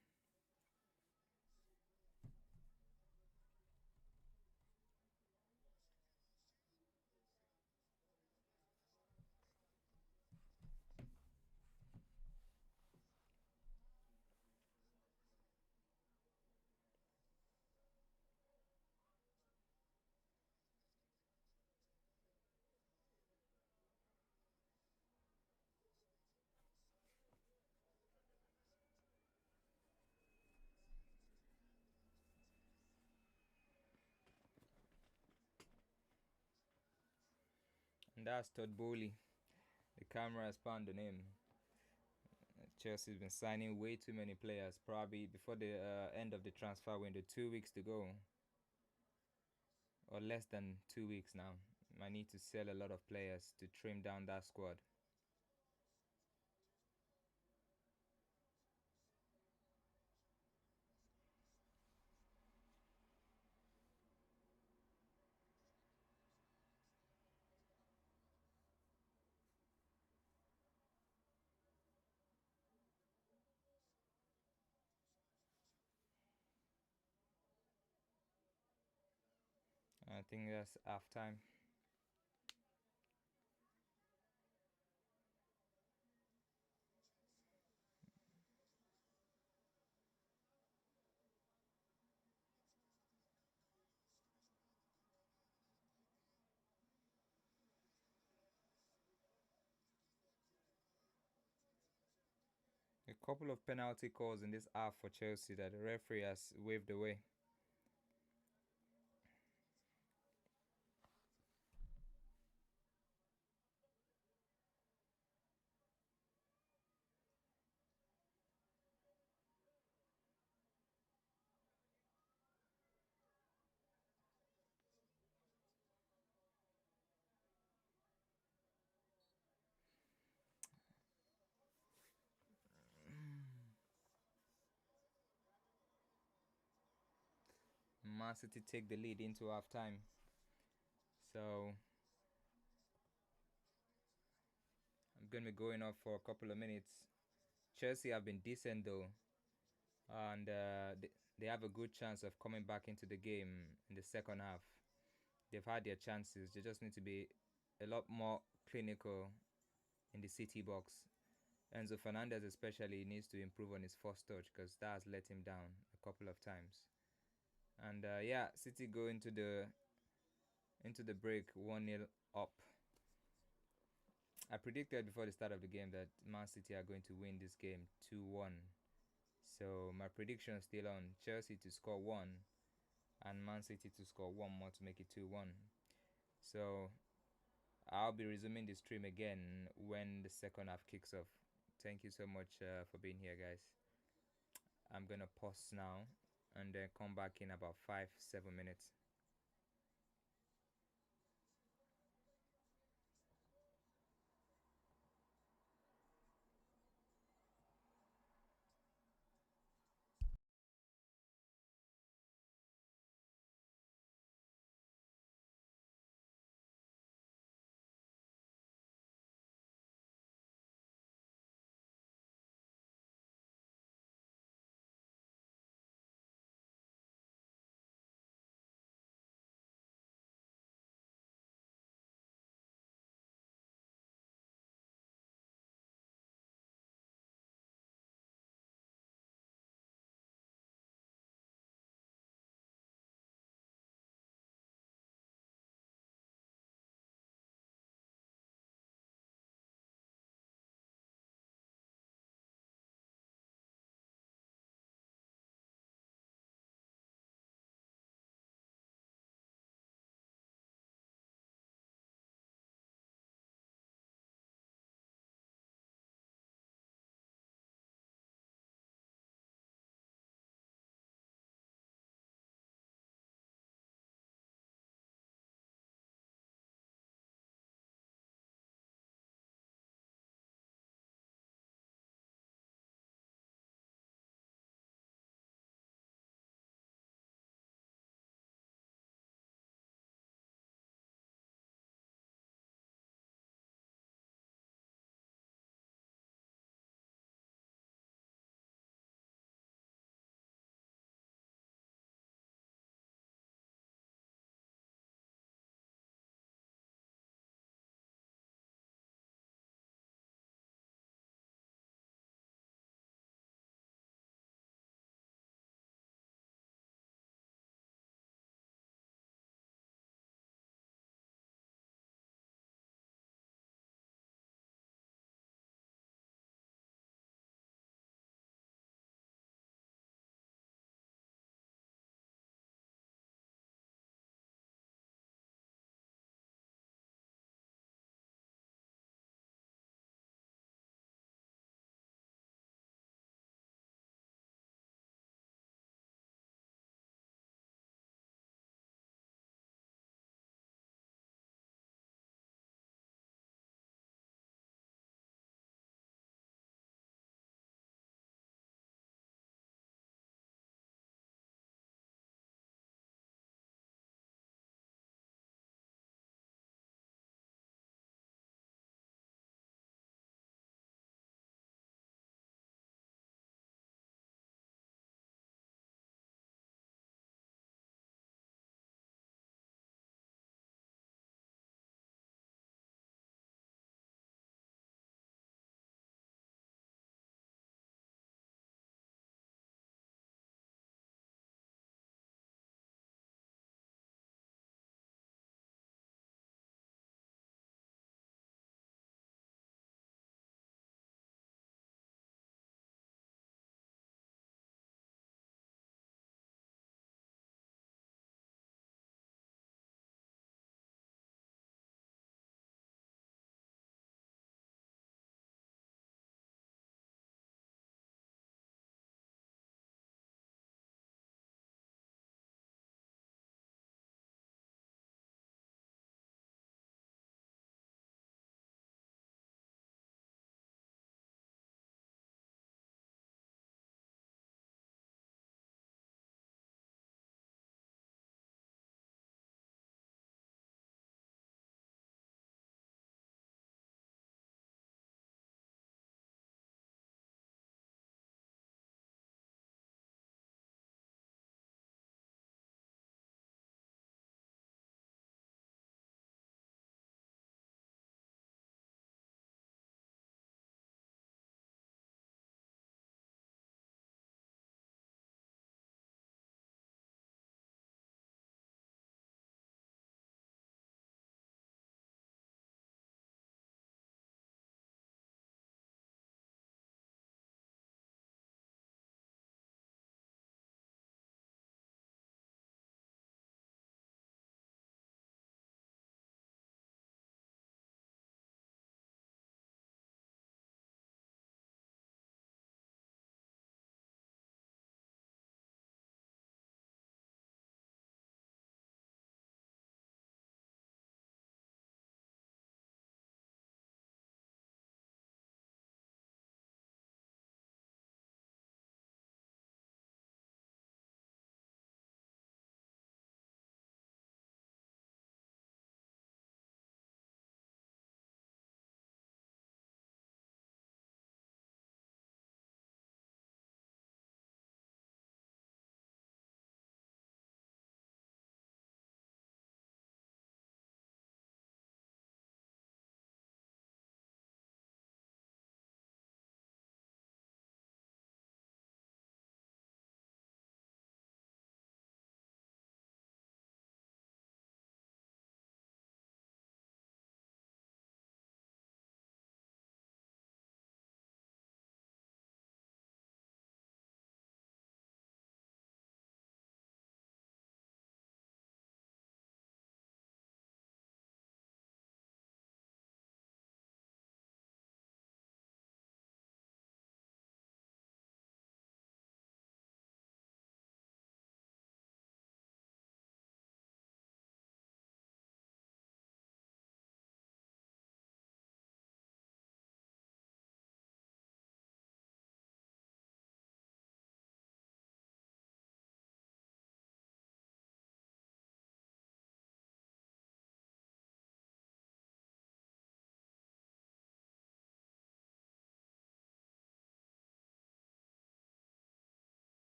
And that's Todd Bowley. The camera has found the name. Chelsea's been signing way too many players. Probably before the end of the transfer window, 2 weeks to go. Or less than 2 weeks now. I need to sell a lot of players to trim down that squad. I think that's half time. A couple of penalty calls in this half for Chelsea that the referee has waved away. Man City take the lead into half time. So I'm going to be going off for a couple of minutes. Chelsea have been decent though, and they have a good chance of coming back into the game in the second half. They've had their chances. They just need to be a lot more clinical in the City box. Enzo Fernandez especially needs to improve on his first touch because that has let him down a couple of times. And yeah, City go into the break 1-0 up. I predicted before the start of the game that Man City are going to win this game 2-1. So my prediction is still on Chelsea to score 1 and Man City to score 1 more to make it 2-1. So I'll be resuming the stream again when the second half kicks off. Thank you so much for being here, guys. I'm gonna pause now and then come back in about 5-7 minutes.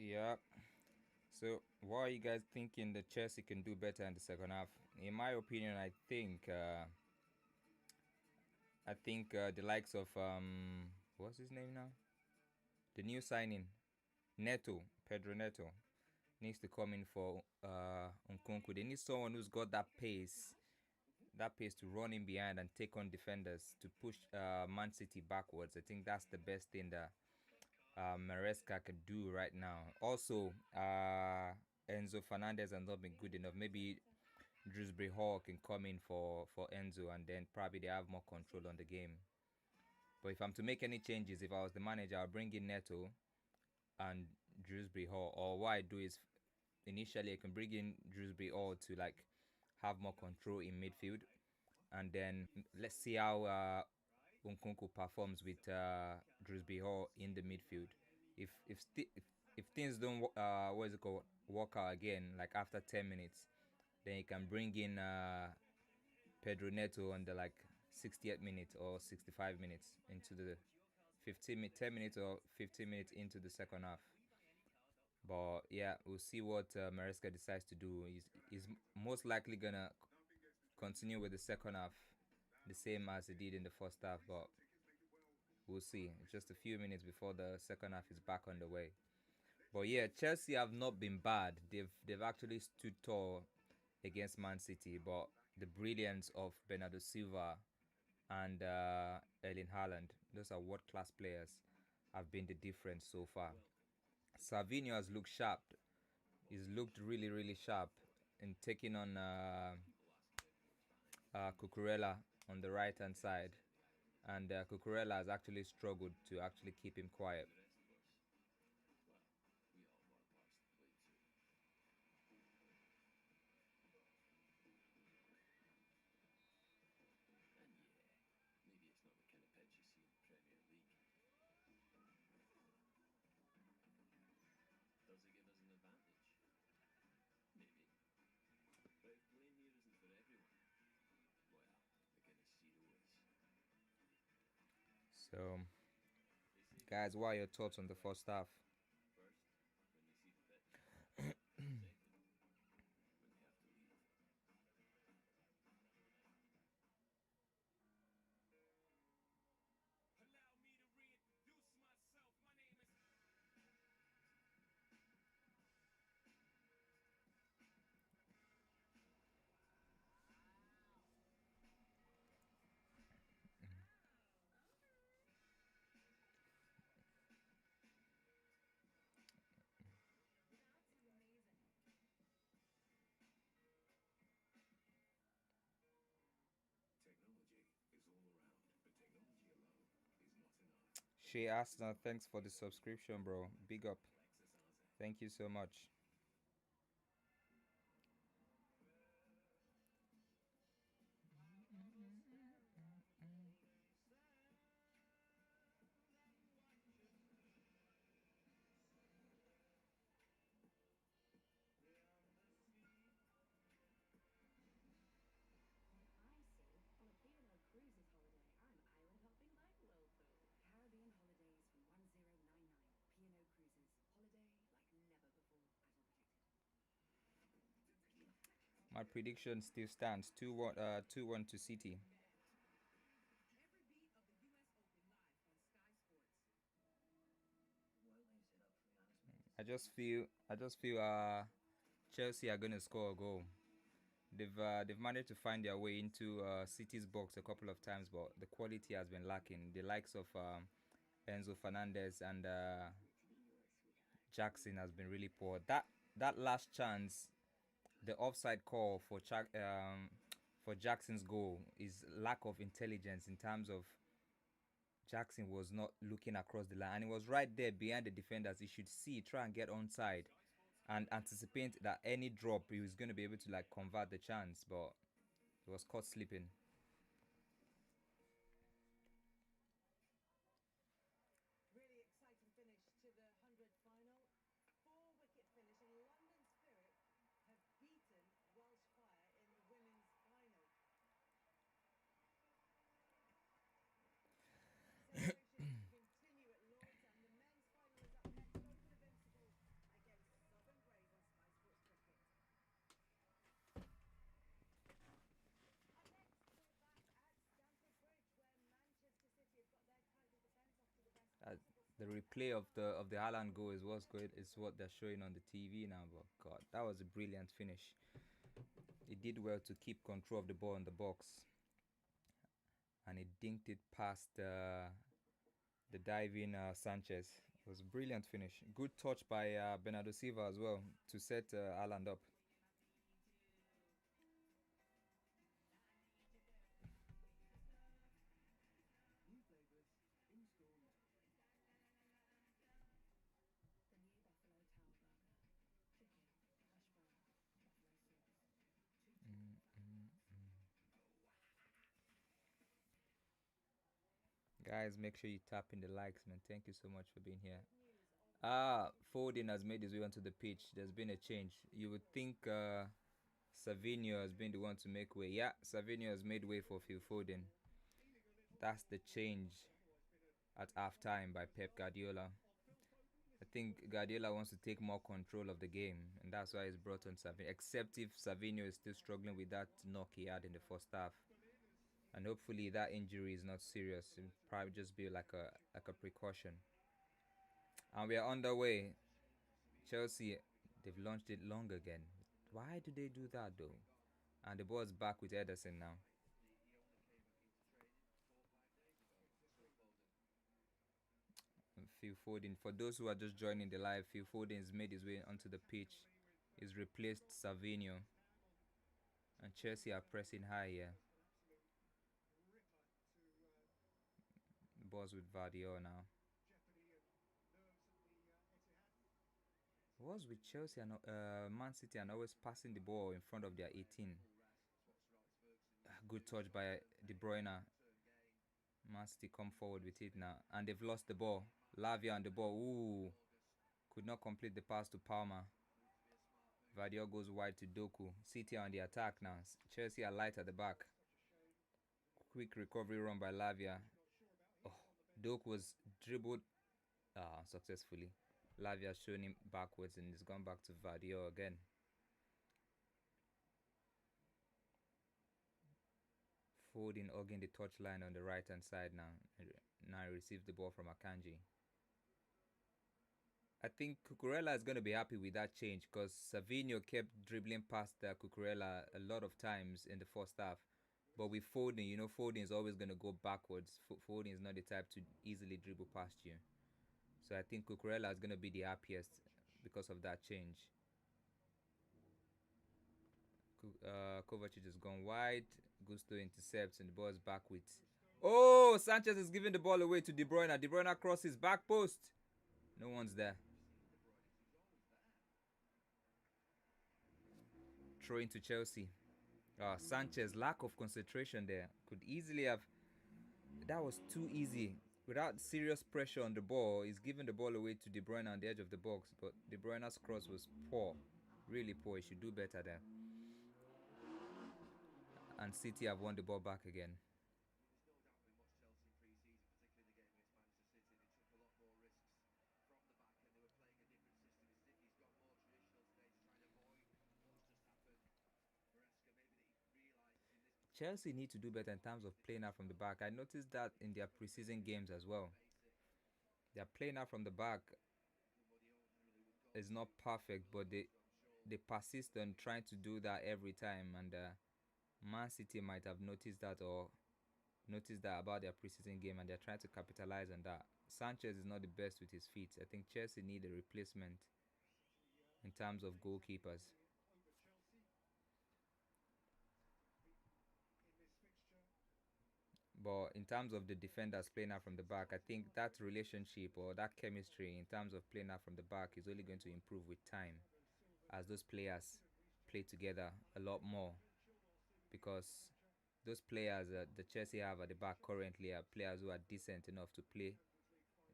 Yeah. So, what are you guys thinking that Chelsea can do better in the second half? In my opinion, I think the likes of what's his name now? The new signing, Neto, Pedro Neto, needs to come in for Nkunku. They need someone who's got that pace to run in behind and take on defenders to push Man City backwards. I think that's the best thing that Maresca can do right now. Also, Enzo Fernandez has not been good enough. Maybe Drewsbury Hall can come in for Enzo, and then probably they have more control on the game. But if I'm to make any changes, if I was the manager, I'll bring in Neto and Drewsbury Hall. Or what I do is initially I can bring in Drewsbury Hall to like have more control in midfield, and then let's see how Nkunku performs with Drewsbury Hall in the midfield. If things don't what is it called, work out again, like after 10 minutes, then you can bring in Pedro Neto on the like 68th minute or 65 minutes into the 10 minutes or 15 minutes into the second half. But yeah, we'll see what Maresca decides to do. He's most likely gonna continue with the second half the same as he did in the first half, but we'll see. It's just a few minutes before the second half is back on the way. But yeah, Chelsea have not been bad. They've actually stood tall against Man City, but the brilliance of Bernardo Silva and Erling Haaland, those are world class players, have been the difference so far. Savinho has looked sharp. He's looked really, really sharp in taking on Cucurella on the right hand side, and Cucurella has actually struggled to actually keep him quiet. So, guys, what are your thoughts on the first half? Shay Asna, thanks for the subscription, bro. Big up. Thank you so much. My prediction still stands 2-1 2-1 to City. I just feel Chelsea are gonna score a goal. They've managed to find their way into City's box a couple of times, but the quality has been lacking. The likes of Enzo Fernandez and Jackson has been really poor. That last chance, the offside call for Jackson's goal is lack of intelligence in terms of Jackson was not looking across the line, and he was right there behind the defenders. He should see, try and get onside, and anticipate that any drop he was going to be able to like convert the chance, but he was caught slipping. Really exciting finish to the 100 final. 4-wicket finish, and London Spirit have beaten Welsh Fire in the women's final. Celebrations continue at Lord's, and the men's final is up next. Open Invincible The replay of the Haaland goal is what they're showing on the TV now. But God, that was a brilliant finish. He did well to keep control of the ball in the box, and he dinked it past the diving Sanchez. It was a brilliant finish. Good touch by Bernardo Silva as well to set Haaland up. Guys, make sure you tap in the likes, man. Thank you so much for being here. Foden has made his way onto the pitch. There's been a change. You would think Savinho has been the one to make way. Yeah, Savinho has made way for Phil Foden. That's the change at halftime by Pep Guardiola. I think Guardiola wants to take more control of the game, and that's why he's brought on Savinho. Except if Savinho is still struggling with that knock he had in the first half, and hopefully that injury is not serious. It'll probably just be like a precaution. And we are on the way. Chelsea, they've launched it long again. Why do they do that though? And the ball's back with Ederson now. Phil Foden. For those who are just joining the live, Phil Foden has made his way onto the pitch. He's replaced Savinho. And Chelsea are pressing high here. The ball's with Vardiol now. Was with Chelsea and Man City and always passing the ball in front of their 18. Good touch by De Bruyne. Man City come forward with it now, and they've lost the ball. Lavia on the ball. Ooh, could not complete the pass to Palmer. Vardiol goes wide to Doku. City on the attack now. Chelsea are light at the back. Quick recovery run by Lavia. Oh, Doku was dribbled successfully. Lavia showing him backwards, and he's gone back to Vardiol again. Foden hugging the touchline on the right hand side now. Now he receives the ball from Akanji. I think Cucurella is going to be happy with that change because Savinho kept dribbling past Cucurella a lot of times in the first half. But with Foden, you know, Foden is always going to go backwards. Foden is not the type to easily dribble past you. So I think Cucurella is going to be the happiest because of that change. Kovacic has gone wide. Gusto intercepts and the ball is back with... Oh, Sanchez is giving the ball away to De Bruyne. De Bruyne crosses back post. No one's there. Throw into Chelsea. Sanchez, lack of concentration there. Could easily have... That was too easy. Without serious pressure on the ball, he's giving the ball away to De Bruyne on the edge of the box. But De Bruyne's cross was poor. Really poor. He should do better there. And City have won the ball back again. Chelsea need to do better in terms of playing out from the back. I noticed that in their preseason games as well. Their playing out from the back is not perfect, but they persist on trying to do that every time. And Man City might have noticed that or noticed that about their preseason game, and they're trying to capitalize on that. Sanchez is not the best with his feet. I think Chelsea need a replacement in terms of goalkeepers. But in terms of the defenders playing out from the back, I think that relationship or that chemistry in terms of playing out from the back is only going to improve with time as those players play together a lot more. Because those players that the Chelsea have at the back currently are players who are decent enough to play.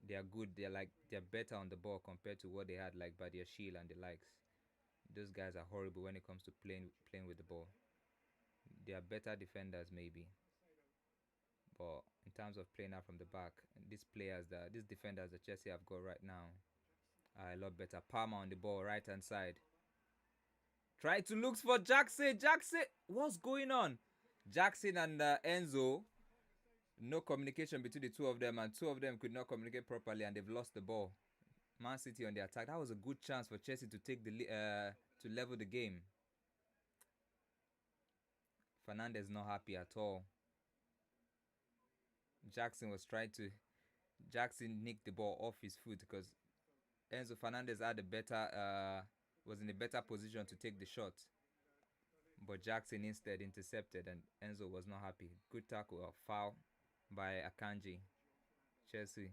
They are good. They're better on the ball compared to what they had like Badia Shield and the likes. Those guys are horrible when it comes to playing with the ball. They are better defenders maybe. But in terms of playing out from the back, these defenders that Chelsea have got right now are a lot better. Palmer on the ball, right hand side. Try to look for Jackson. Jackson, what's going on? Jackson and Enzo No communication between the two of them, and two of them could not communicate properly, and they've lost the ball. Man City on the attack. That was a good chance for Chelsea to take to level the game. Fernandez not happy at all. Jackson nicked the ball off his foot because Enzo Fernandez had was in a better position to take the shot. But Jackson instead intercepted, and Enzo was not happy. Good tackle or foul by Akanji. Chelsea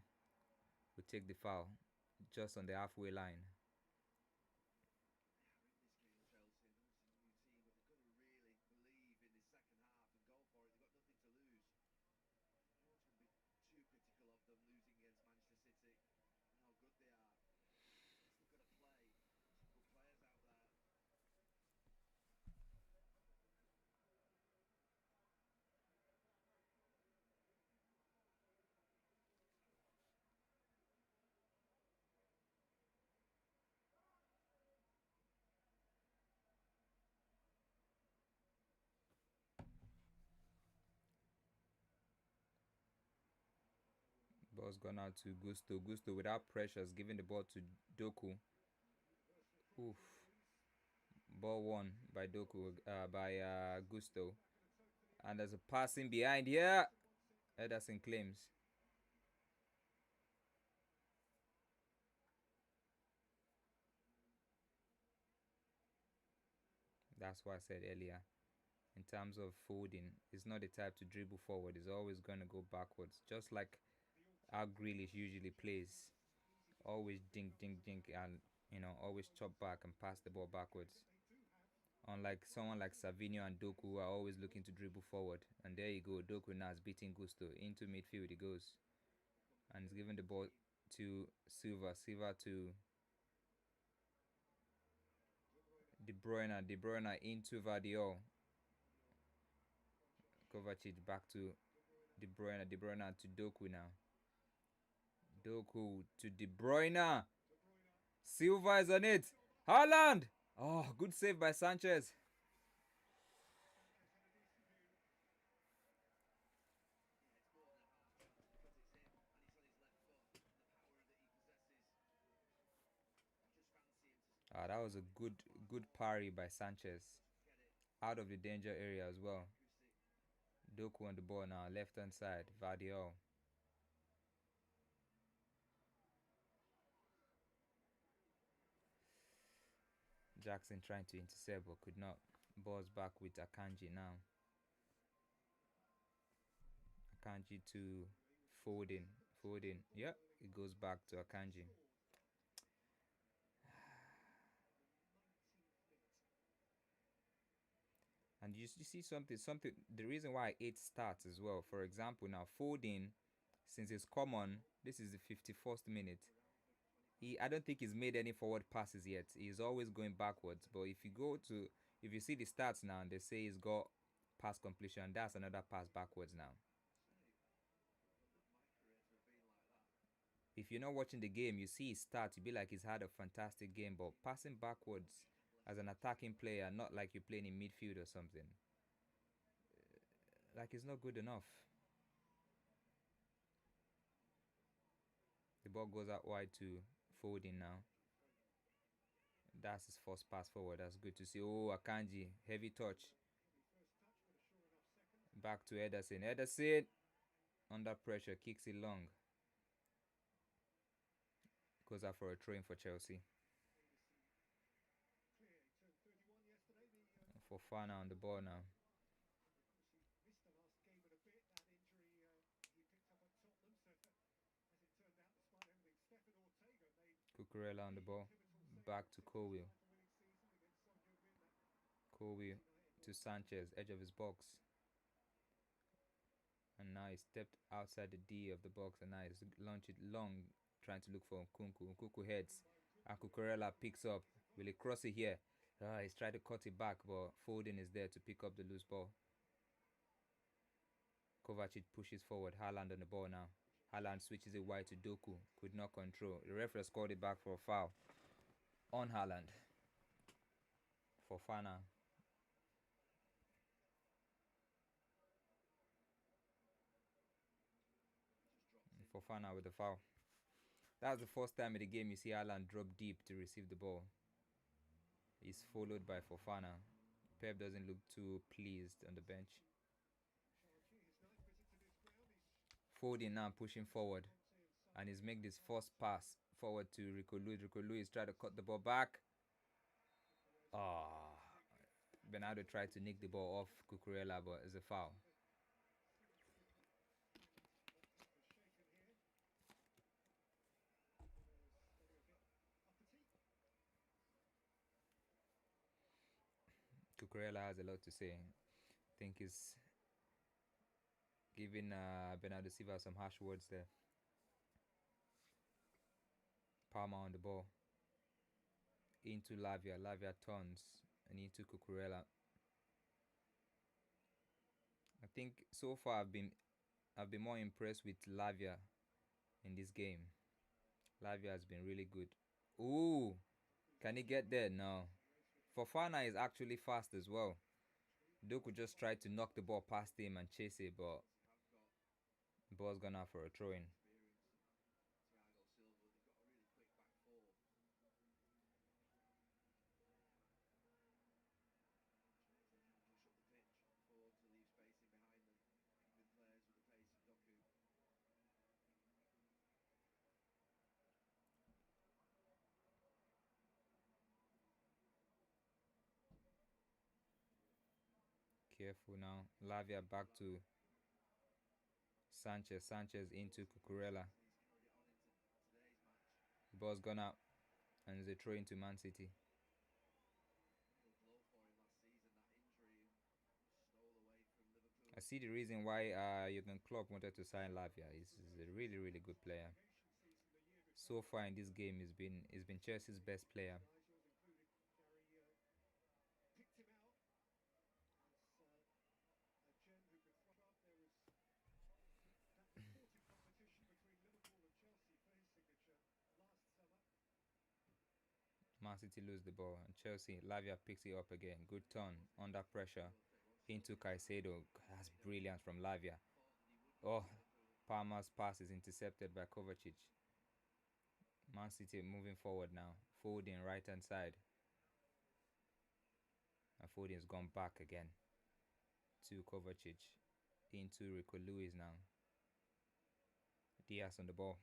will take the foul just on the halfway line. Ball's gone out to Gusto. Gusto without pressures, giving the ball to Doku. Oof. Ball won by Doku, by Gusto. And there's a passing behind here. Ederson claims. That's what I said earlier. In terms of Foden, he's not the type to dribble forward. He's always going to go backwards. Just like how Grealish usually plays. Always dink, dink, dink, and always chop back and pass the ball backwards. Unlike someone like Savinho and Doku, who are always looking to dribble forward. And there you go, Doku now is beating Gusto. Into midfield he goes. And he's giving the ball to Silva. Silva to De Bruyne. De Bruyne into Vardiol. Kovacic back to De Bruyne. De Bruyne to Doku now. Doku to De Bruyne. Silva is on it. Haaland! Oh, good save by Sanchez. That was a good parry by Sanchez. Out of the danger area as well. Doku on the ball now, left hand side, Vardiol. Jackson trying to intercept but could not. Ball's back with Akanji now. Akanji to Foden. Foden, yeah, it goes back to Akanji. And you see something. The reason why 8 starts as well. For example, now Foden, since it's common, this is the 51st minute. I don't think he's made any forward passes yet. He's always going backwards. But if you see the stats now, they say he's got pass completion. That's another pass backwards now. If you're not watching the game, you see his stats, you'll be like he's had a fantastic game. But passing backwards as an attacking player, not like you're playing in midfield or something, like it's not good enough. The ball goes out wide to Foden now. That's his first pass forward. That's good to see. Oh, Akanji, heavy touch. Back to Ederson. Ederson, under pressure, kicks it long. Goes out for a throw-in for Chelsea. Fofana on the ball now. Cucurella on the ball. Back to Colwill. Colwill to Sanchez, edge of his box. And now he stepped outside the D of the box and now he's launched it long, trying to look for Nkunku. Nkunku heads and Cucurella picks up. Will he cross it here? He's trying to cut it back, but Foden is there to pick up the loose ball. Kovacic pushes forward. Haaland on the ball now. Haaland switches it wide to Doku. Could not control. The referee scored it back for a foul on Haaland. Fofana. Fofana with the foul. That's the first time in the game you see Alan drop deep to receive the ball. He's followed by Fofana. Pep doesn't look too pleased on the bench. Foden now pushing forward, and he's made this first pass forward to Rico Lewis. Rico Lewis tried to cut the ball back. Bernardo tried to nick the ball off Cucurella, but it's a foul. Cucurella has a lot to say. I think he's giving Bernardo Silva some harsh words there. Palmer on the ball. Into Lavia. Lavia turns and into Cucurella. I think so far I've been more impressed with Lavia in this game. Lavia has been really good. Ooh, can he get there? No. Fofana is actually fast as well. Doku just tried to knock the ball past him and chase it, but the ball's gone out for a throw-in. Careful now. Lavia back to Sanchez. Sanchez into Cucurella. The ball's gone out, and it's a throw into Man City. I see the reason why Jurgen Klopp wanted to sign Lavia. He's a really, really good player. So far in this game, he's been Chelsea's best player. Man City lose the ball, and Chelsea, Lavia picks it up again. Good turn, under pressure, into Caicedo. That's brilliant from Lavia. Oh, Palmer's pass is intercepted by Kovacic. Man City moving forward now. Foden right hand side. And Foden's gone back again to Kovacic. Into Rico Lewis now. Diaz on the ball.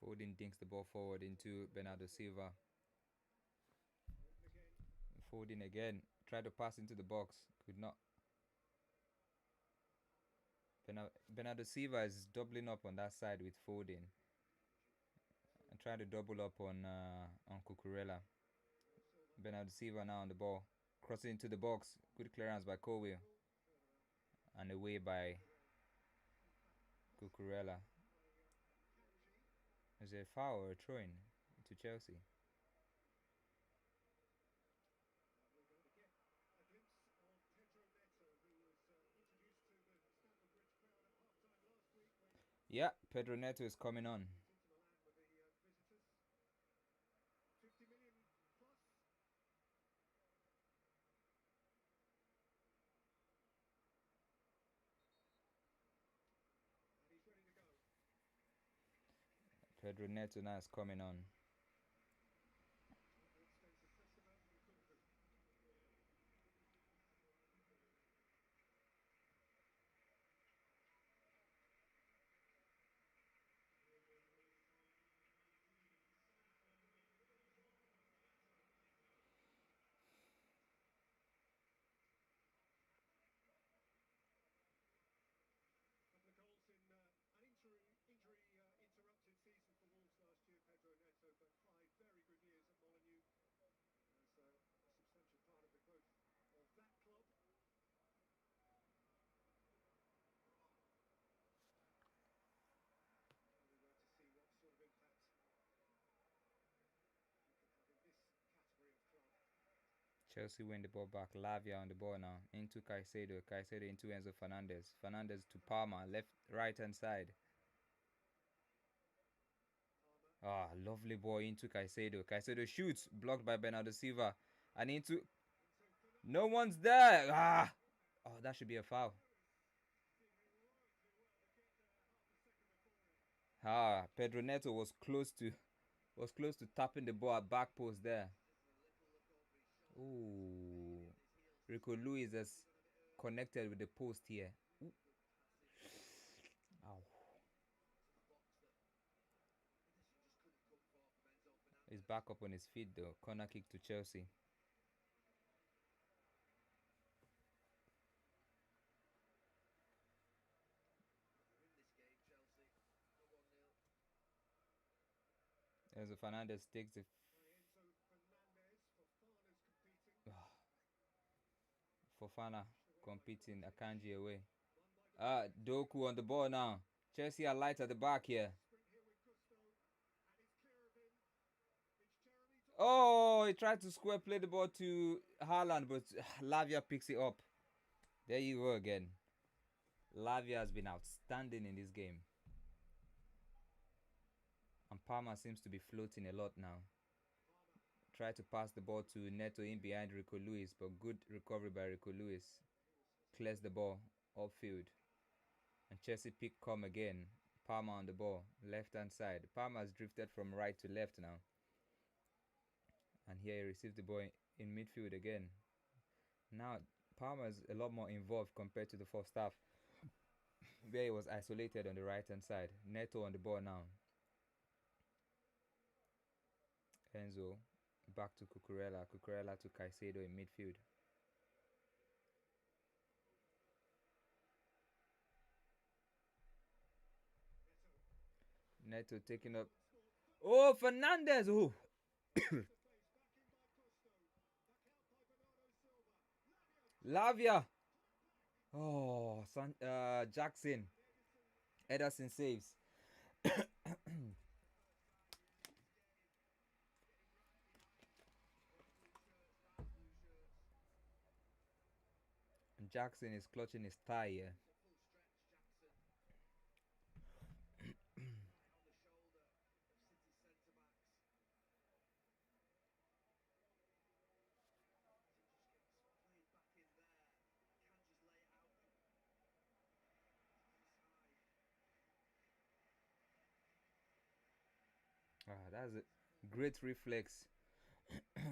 Foden dinks the ball forward into Bernardo Silva. Foden again. Tried to pass into the box. Could not. Bernardo Silva is doubling up on that side with Foden. And trying to double up on Cucurella. Bernardo Silva now on the ball. Crossing into the box. Good clearance by Colwill. And away by Cucurella. Is it a foul or a throw-in to Chelsea? Yeah, Pedro Neto is coming on. Pedro Neto now is coming on. Chelsea win the ball back. Lavia on the ball now. Into Caicedo. Caicedo into Enzo Fernandez. Fernandez to Palmer. Right hand side. Ah, lovely ball into Caicedo. Caicedo shoots, blocked by Bernardo Silva. And into... No one's there! Ah! Oh, that should be a foul. Ah, Pedro Neto was close to tapping the ball at back post there. Ooh. Rico Lewis has connected with the post here. Ooh. Ow. He's back up on his feet though. Corner kick to Chelsea. Enzo Fernandez takes the... Fofana competing. Akanji away. Doku on the ball now. Chelsea are light at the back here. Oh, he tried to square play the ball to Haaland, but Lavia picks it up. There you go again. Lavia has been outstanding in this game. And Palmer seems to be floating a lot now. Try to pass the ball to Neto in behind Rico Lewis, but good recovery by Rico Lewis. Clears the ball upfield. And Chelsea pick come again. Palmer on the ball, left hand side. Palmer has drifted from right to left now. And here he receives the ball in midfield again. Now Palmer is a lot more involved compared to the first half, where he was isolated on the right hand side. Neto on the ball now. Enzo back to Cucurella. Cucurella to Caicedo in midfield. Neto taking up. Oh, Fernandez! Oh! Lavia! Oh, Jackson. Ederson saves. Jackson is clutching his thigh here. That's a great reflex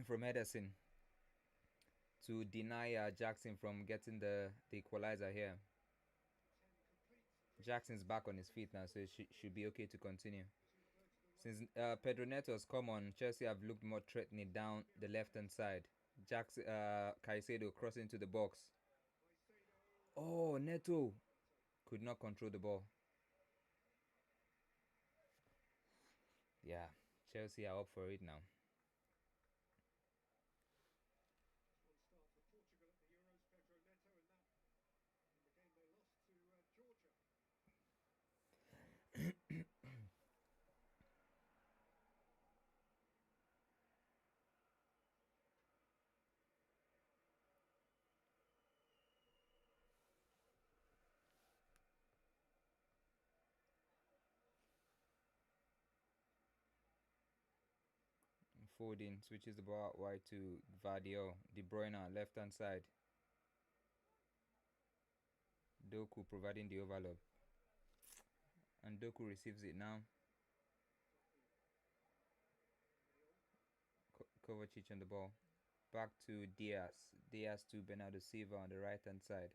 from Ederson to deny Jackson from getting the equalizer here. Jackson's back on his feet now, so it should be okay to continue. Since Pedro Neto has come on, Chelsea have looked more threatening down the left-hand side. Caicedo crossing into the box. Oh, Neto could not control the ball. Yeah, Chelsea are up for it now. Foden switches the ball out wide to Vardio. De Bruyne left hand side. Doku providing the overlap. And Doku receives it now. Kovacic on the ball. Back to Diaz. Diaz to Bernardo Silva on the right hand side.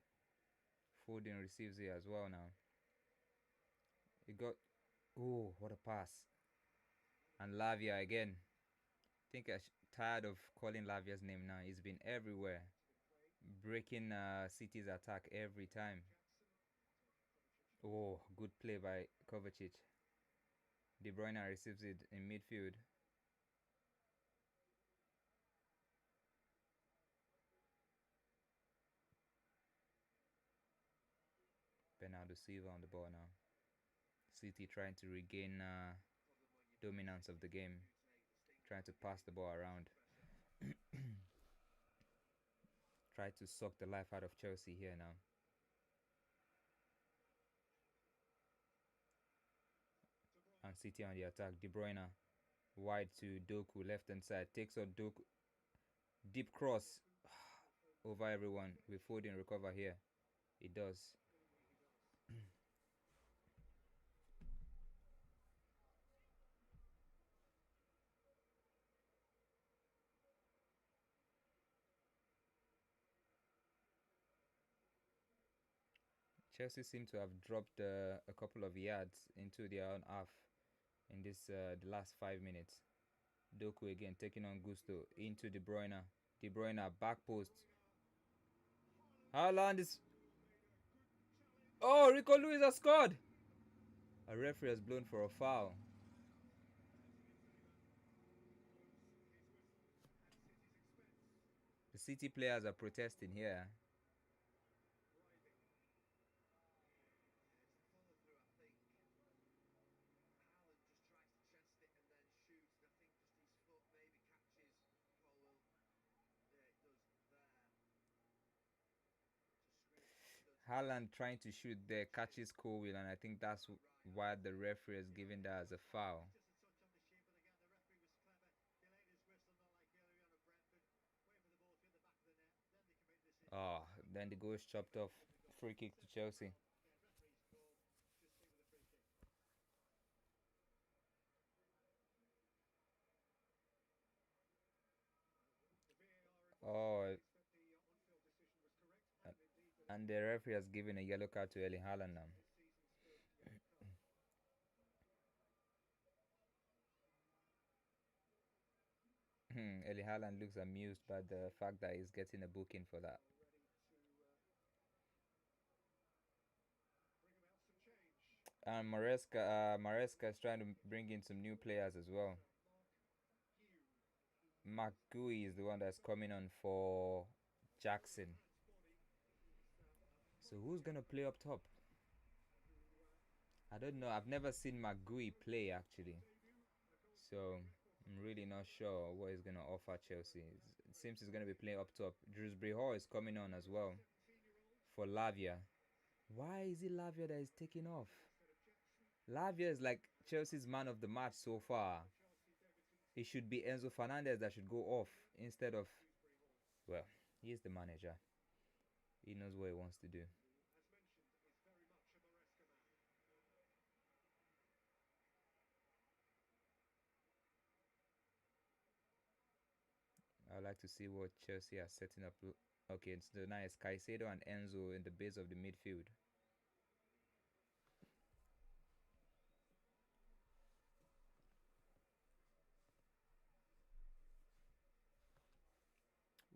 Foden receives it as well now. He got... Oh, what a pass. And Lavia again. I think I'm tired of calling Lavia's name now. He's been everywhere. Breaking City's attack every time. Oh, good play by Kovacic. De Bruyne receives it in midfield. Bernardo Silva on the ball now. City trying to regain dominance of the game. Trying to pass the ball around. Try to suck the life out of Chelsea here now. And City on the attack. De Bruyne Wide to Doku, left hand side. Takes on Doku. Deep cross over everyone. With Foden recover here. It does. Chelsea seem to have dropped a couple of yards into their own half in this the last 5 minutes. Doku again taking on Gusto into De Bruyne. De Bruyne back post. Haaland is. Oh, Rico Lewis has scored. A referee has blown for a foul. The City players are protesting here. Haaland trying to shoot there, catches Colwill, and I think that's why the referee is giving that as a foul. Oh, then the goal is chopped off. Free kick to Chelsea. Oh, and the referee has given a yellow card to Erling Haaland now. Erling Haaland looks amused by the fact that he's getting a booking for that. And Maresca is trying to bring in some new players as well. McGui is the one that's coming on for Jackson. So who's gonna play up top? I don't know. I've never seen McGui play actually. So I'm really not sure what he's gonna offer Chelsea. It seems he's gonna be playing up top. Drewsbury Hall is coming on as well for Lavia. Why is it Lavia that is taking off? Lavia is like Chelsea's man of the match so far. It should be Enzo Fernandez that should go off instead of. Well, he's the manager. He knows what he wants to do. I'd like to see what Chelsea are setting up. Okay, it's the nice Caicedo and Enzo in the base of the midfield.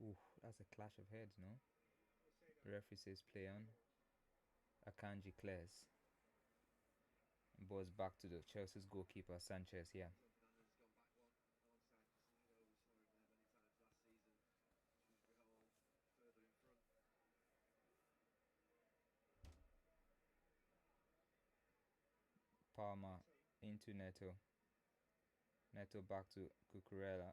Ooh, that's a clash of heads, no? The referee says play on. Akanji clears. Balls back to the Chelsea's goalkeeper Sanchez here. Palmer into Neto. Neto back to Cucurella.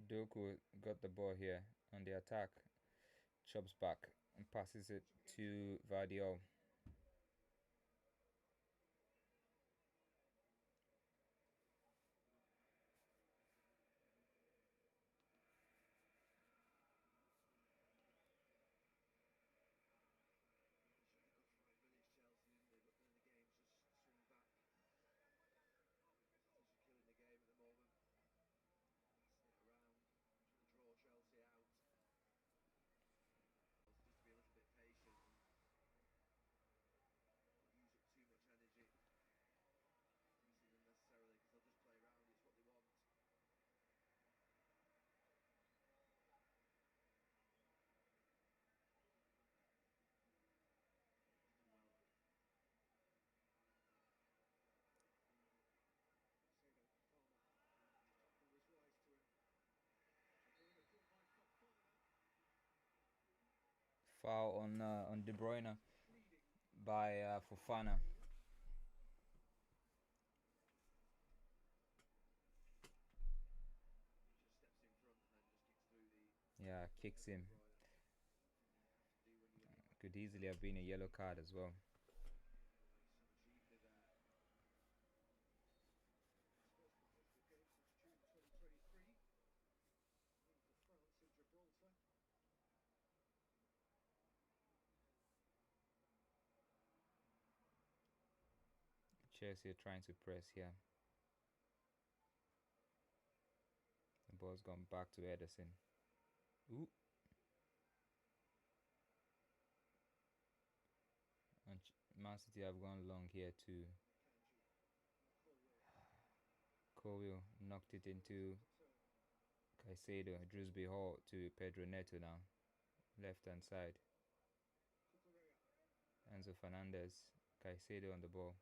Doku got the ball here on the attack. Chops back and passes it to Vardiol. Foul on De Bruyne by Fofana. Yeah, kicks him. Could easily have been a yellow card as well. Chelsea are trying to press here. The ball's gone back to Ederson. Ooh. And Man City have gone long here too. Colwill knocked it into Caicedo. Drewsbury Hall to Pedro Neto now. Left hand side. Enzo Fernandez. Caicedo on the ball.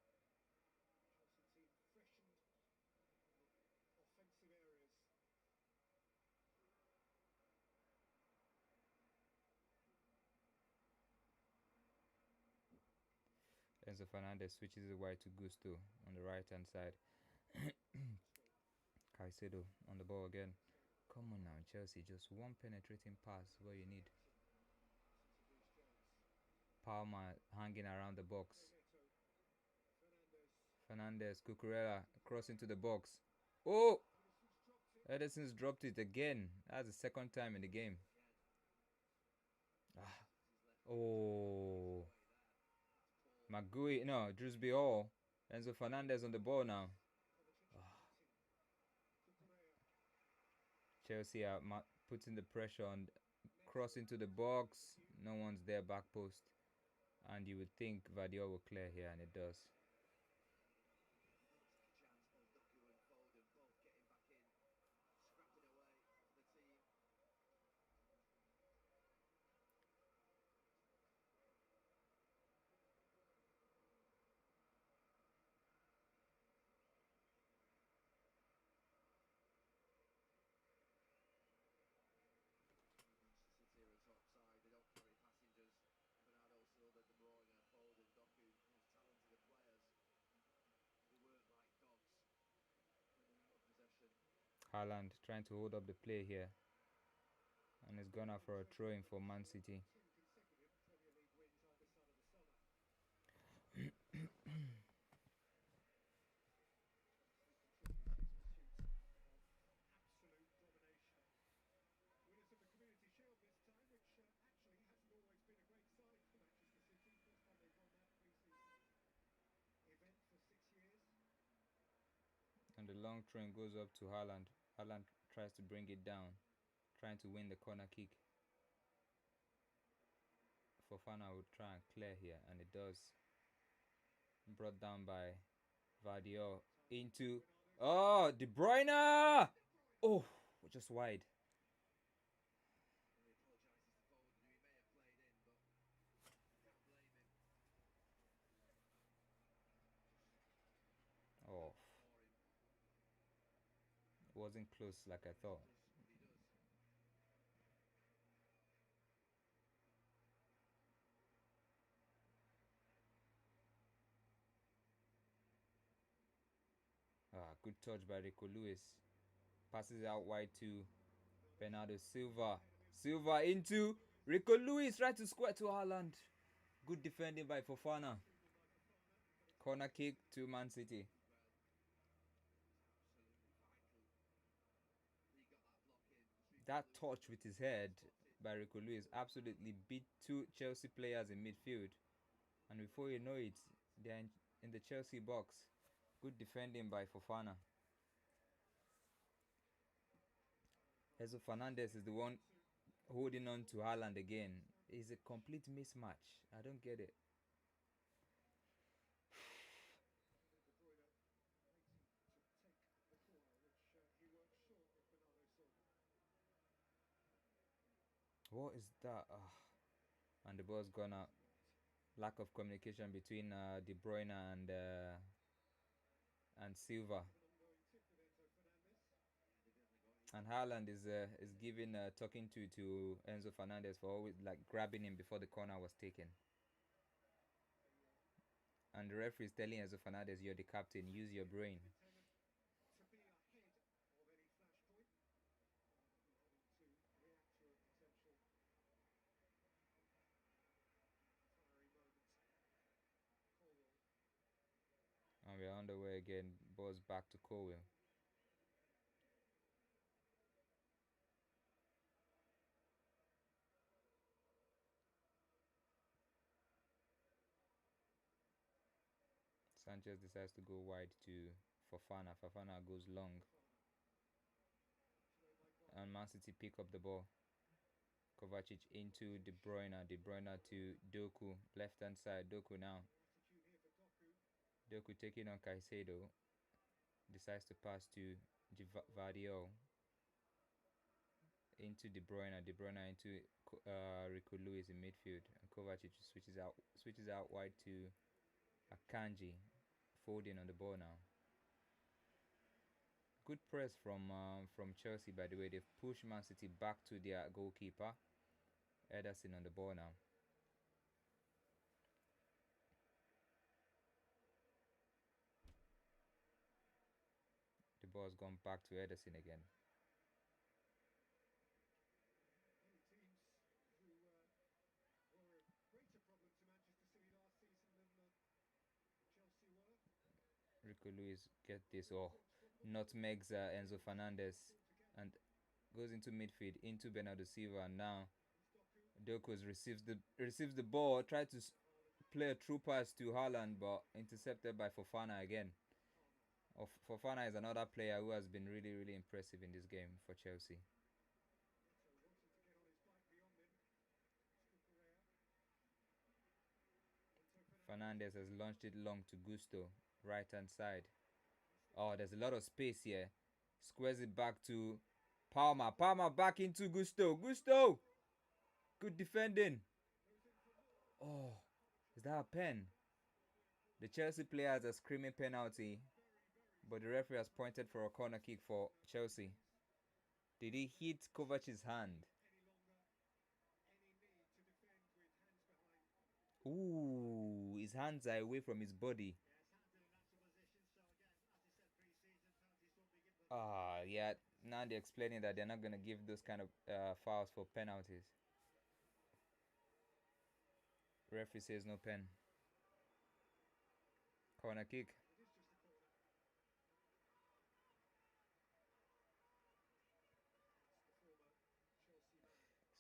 Enzo Fernandez switches it wide to Gusto on the right hand side. Caicedo on the ball again. Come on now, Chelsea. Just one penetrating pass what you need. Palmer hanging around the box. Fernandez, Cucurella cross into the box. Oh! Ederson's dropped it again. That's the second time in the game. Oh. Magui, no, Drewsbury Hall. Enzo Fernandez on the ball now. Chelsea are putting the pressure on, cross into the box. No one's there, back post. And you would think Vadio will clear here, and it does. Haaland trying to hold up the play here. And it's gone out for a throw-in for Man City. And the long throw goes up to Haaland. Haaland tries to bring it down, trying to win the corner kick. Fofana would try and clear here, and it does. Brought down by Vadio into... Oh, De Bruyne! Oh, just wide. Oh. It wasn't close like I thought. Good touch by Rico Lewis. Passes out wide to Bernardo Silva. Silva into Rico Lewis, right to square to Haaland. Good defending by Fofana. Corner kick to Man City. That touch with his head by Rico Lewis absolutely beat two Chelsea players in midfield. And before you know it, they're in the Chelsea box. Good defending by Fofana. Enzo Fernandez is the one holding on to Haaland again. It's a complete mismatch. I don't get it. What is that? And the ball's gone out. Lack of communication between De Bruyne and Silva. And Haaland is giving talking to Enzo Fernandez for always like grabbing him before the corner was taken. And the referee is telling Enzo Fernandez, "You're the captain. Use your brain." And we're on the way again. Balls back to Colwell. Sanchez decides to go wide to Fofana. Fofana goes long. And Man City pick up the ball. Kovacic into De Bruyne. De Bruyne to Doku. Left hand side. Doku now. Doku taking on Caicedo. Decides to pass to Vardiol. Into De Bruyne. De Bruyne into Rico Lewis in midfield. And Kovacic switches out wide to Akanji. Folding on the ball now. Good press from Chelsea, by the way. They've pushed Man City back to their goalkeeper. Ederson on the ball now. The ball's gone back to Ederson again. Rico Lewis get this. Oh, nutmegs Enzo Fernandez and goes into midfield into Bernardo Silva. And now Doku receives the ball, tried to play a true pass to Haaland, but intercepted by Fofana again. Fofana is another player who has been really, really impressive in this game for Chelsea. Fernandez has launched it long to Gusto, right hand side. Oh, there's a lot of space here. Squares it back to Palmer. Palmer back into Gusto. Gusto! Good defending. Oh, is that a pen? The Chelsea players are screaming penalty, but the referee has pointed for a corner kick for Chelsea. Did he hit Kovacic's hand? Ooh, his hands are away from his body. Yeah. Now they're explaining that they're not going to give those kind of fouls for penalties. Referee says no pen. Corner kick.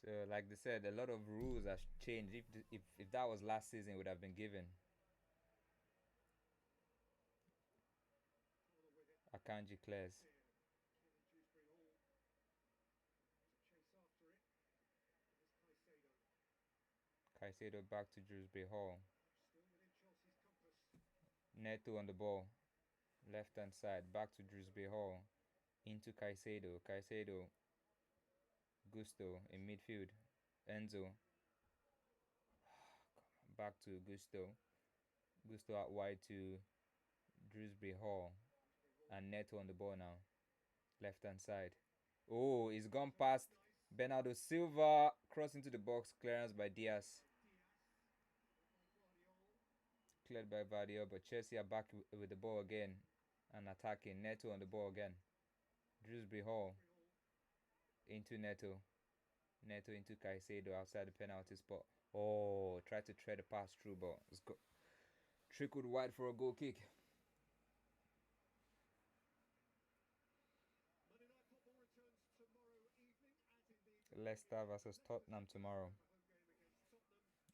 So, like they said, a lot of rules have changed. If that was last season, it would have been given. Akanji clears. Caicedo back to Dewsbury Hall. Neto on the ball. Left hand side. Back to Dewsbury Hall. Into Caicedo. Caicedo. Gusto in midfield. Enzo. Back to Gusto. Gusto out wide to Dewsbury Hall. And Neto on the ball now. Left hand side. Oh, he's gone past Bernardo Silva. Cross into the box. Clearance by Diaz. Cleared by Vardiol, but Chelsea are back with the ball again and attacking. Neto on the ball again. Dewsbury Hall into Neto. Neto into Caicedo outside the penalty spot. Oh, tried to tread a pass through, but it's got trickled wide for a goal kick. Leicester versus Tottenham tomorrow.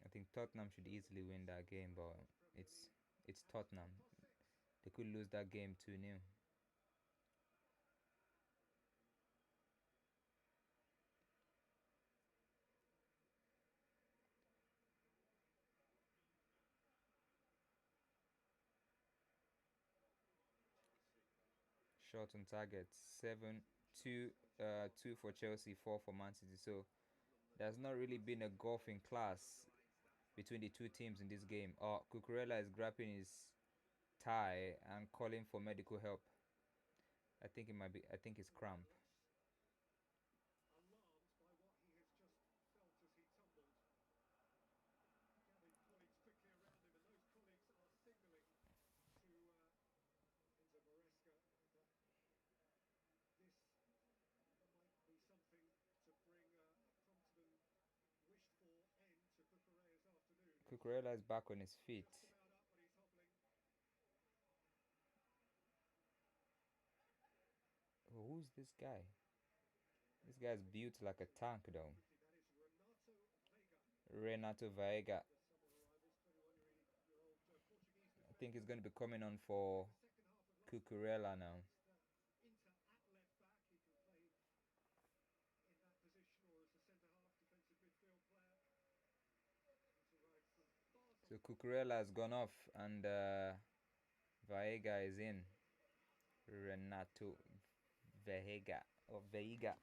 I think Tottenham should easily win that game, but it's Tottenham. They could lose that game 2-0. Shot on target 7-2, 2 for Chelsea, 4 for Man City. So there's not really been a golfing class between the two teams in this game. Cucurella is grabbing his thigh and calling for medical help. I think it's cramp. Cucurella is back on his feet. Oh, who's this guy? This guy's built like a tank though. Renato Veiga. I think he's going to be coming on for Cucurella now. So Cucurella has gone off and Veiga is in. Renato Veiga or Veiga.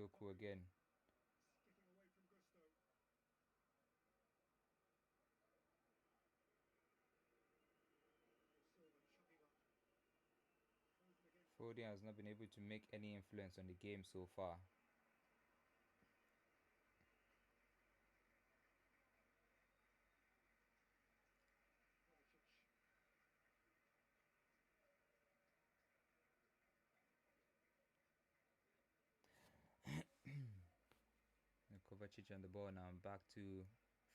Doku again. Foden has not been able to make any influence on the game so far. Kovacic on the ball now. Back to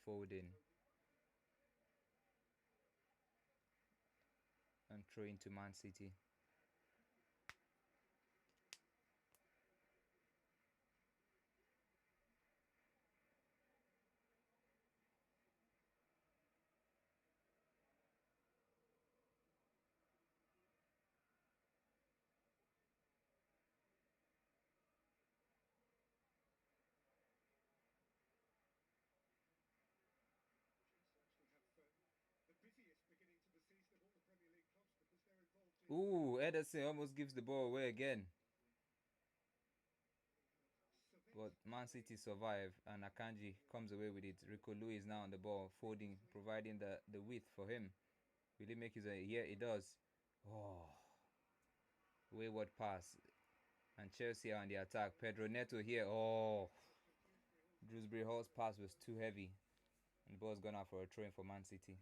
Foden. And throw into Man City. Ooh, Ederson almost gives the ball away again. But Man City survive and Akanji comes away with it. Rico Lewis now on the ball, Foden providing the width for him. Will he make his way? Yeah, he does. Oh, wayward pass. And Chelsea are on the attack. Pedro Neto here. Oh, Dewsbury Hall's pass was too heavy. And the ball's gone out for a throw-in for Man City.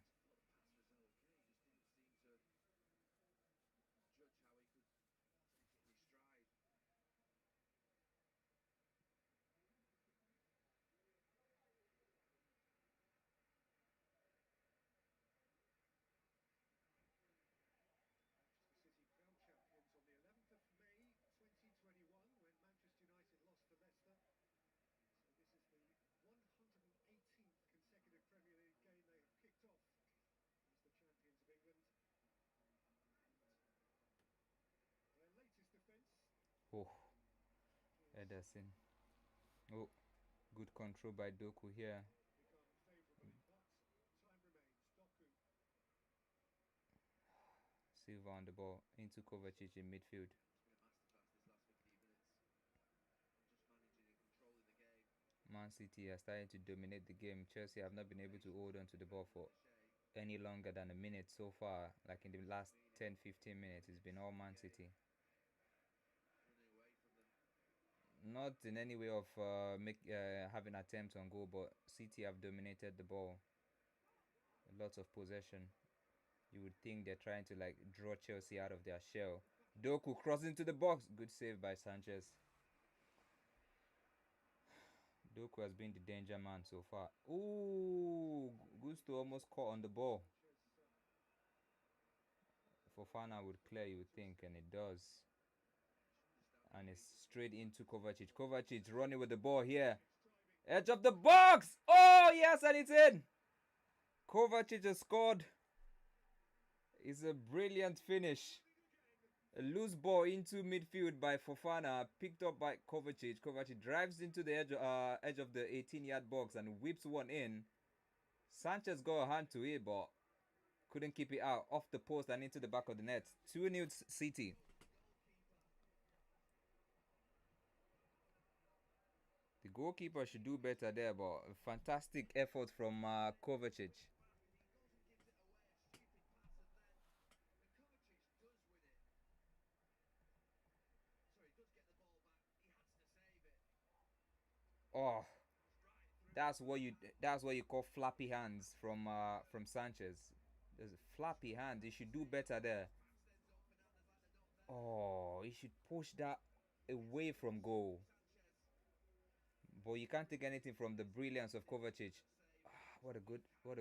Oh, Ederson. Oh, good control by Doku here. Silva on the ball into Kovacic in midfield. Man City are starting to dominate the game. Chelsea have not been able to hold on to the ball for any longer than a minute so far. Like in the last 10-15 minutes, it's been all Man City. Not in any way of having attempts on goal, but City have dominated the ball. Lots of possession. You would think they're trying to like draw Chelsea out of their shell. Doku crossing into the box. Good save by Sanchez. Doku has been the danger man so far. Ooh, Gusto almost caught on the ball. Fofana would clear, you would think, and it does. And it's straight into Kovacic. Kovacic running with the ball here. Edge of the box! Oh, yes, and it's in! Kovacic has scored. It's a brilliant finish. A loose ball into midfield by Fofana, picked up by Kovacic. Kovacic drives into the edge of the 18-yard box and whips one in. Sanchez got a hand to it, but couldn't keep it out. Off the post and into the back of the net. 2-0 City. The goalkeeper should do better there, but fantastic effort from Kovacic. Oh, that's what you that's what you call flappy hands from Sanchez. There's flappy hands. He should do better there. Oh, he should push that away from goal. But you can't take anything from the brilliance of Kovacic. What a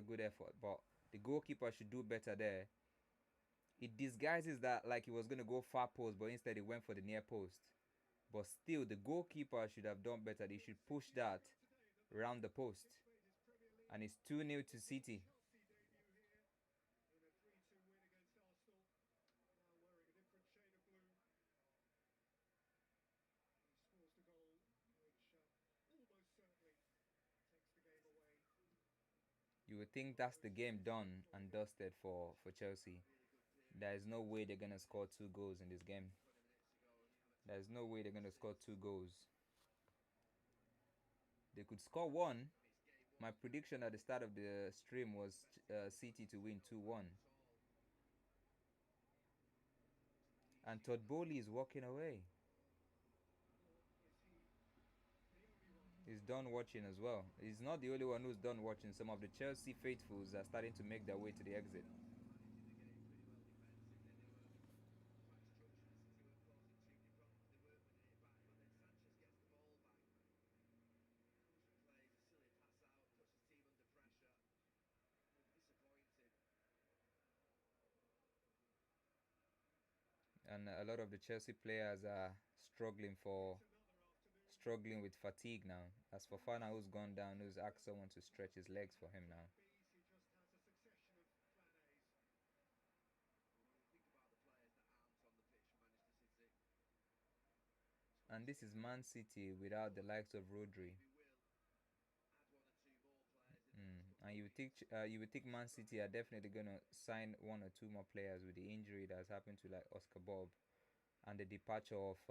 good effort. But the goalkeeper should do better there. It disguises that like he was gonna go far post, but instead he went for the near post. But still, the goalkeeper should have done better. He should push that round the post. And it's 2-0 to City. You would think that's the game done and dusted for Chelsea. There is no way they're gonna score 2 goals in this game. There's no way they're gonna score 2 goals. They could score one. My prediction at the start of the stream was City to win 2-1. And Todd Bowley is walking away. He's done watching as well. He's not the only one who's done watching. Some of the Chelsea faithfuls are starting to make their way to the exit. And a lot of the Chelsea players are struggling with fatigue now. As for Fana, who's gone down, who's asked someone to stretch his legs for him now. And this is Man City without the likes of Rodri. And you would think Man City are definitely gonna sign 1 or 2 more players with the injury that's happened to like Oscar Bob and the departure of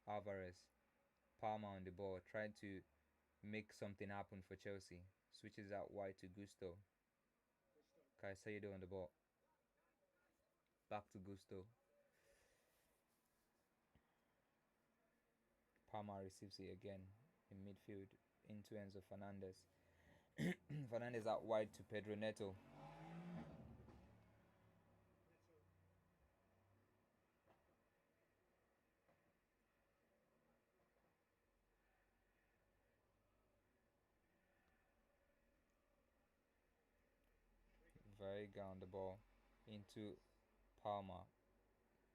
Alvarez. Palmer on the ball, trying to make something happen for Chelsea. Switches out wide to Gusto. Caicedo on the ball. Back to Gusto. Palmer receives it again in midfield into Enzo Fernandez. Fernandez out wide to Pedro Neto. Variga on the ball into Palmer.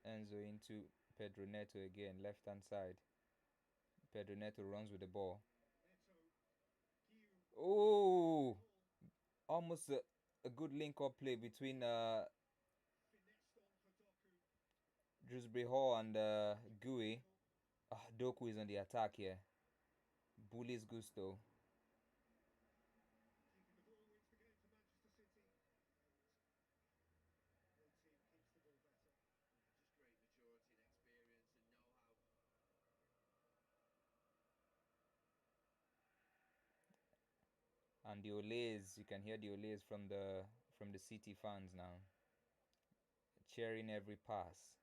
Enzo into Pedro Neto again, left hand side. Pedro Neto runs with the ball. Oh, almost a good link up play between Dewsbury Hall and Gui. Doku is on the attack here. Bullies Gusto. And the Olays, you can hear the Olays from the City fans now, cheering every pass.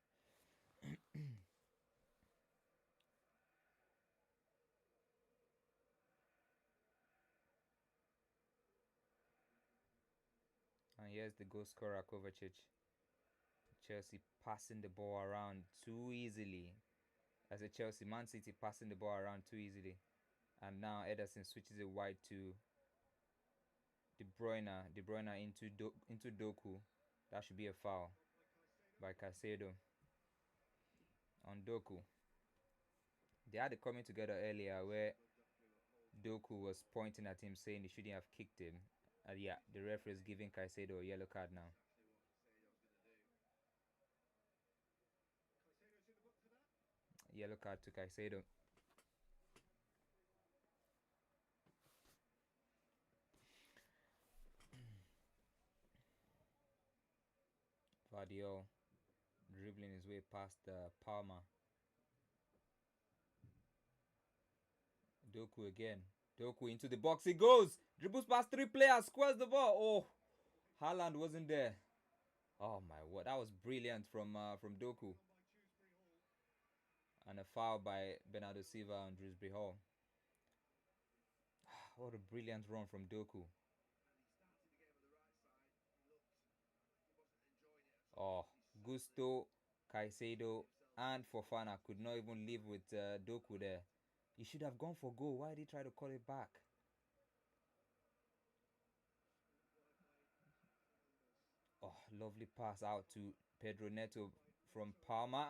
And here's the goal scorer Kovacic. Chelsea passing the ball around too easily. As a Chelsea, Man City passing the ball around too easily. And now Ederson switches it wide to De Bruyne. De Bruyne into Doku. That should be a foul by Caicedo on Doku. They had it coming together earlier where Doku was pointing at him saying he shouldn't have kicked him. Yeah, the referee is giving Caicedo a yellow card now. Yellow card to Caicedo. Vardiol dribbling his way past Palmer. Doku again. Doku into the box. He goes. Dribbles past 3 players. Squares the ball. Oh, Haaland wasn't there. Oh my word, that was brilliant from Doku. And a foul by Bernardo Silva on Dewsbury Hall. What a brilliant run from Doku. Oh, Gusto, Caicedo, and Fofana could not even live with Doku there. He should have gone for goal. Why did he try to call it back? Oh, lovely pass out to Pedro Neto from Palma.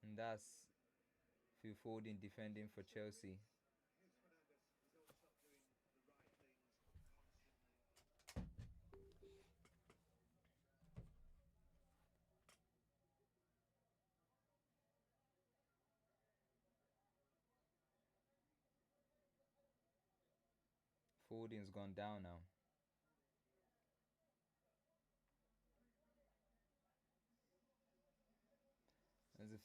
And that's Phil Foden defending for Chelsea. Foden's gone down now. There's a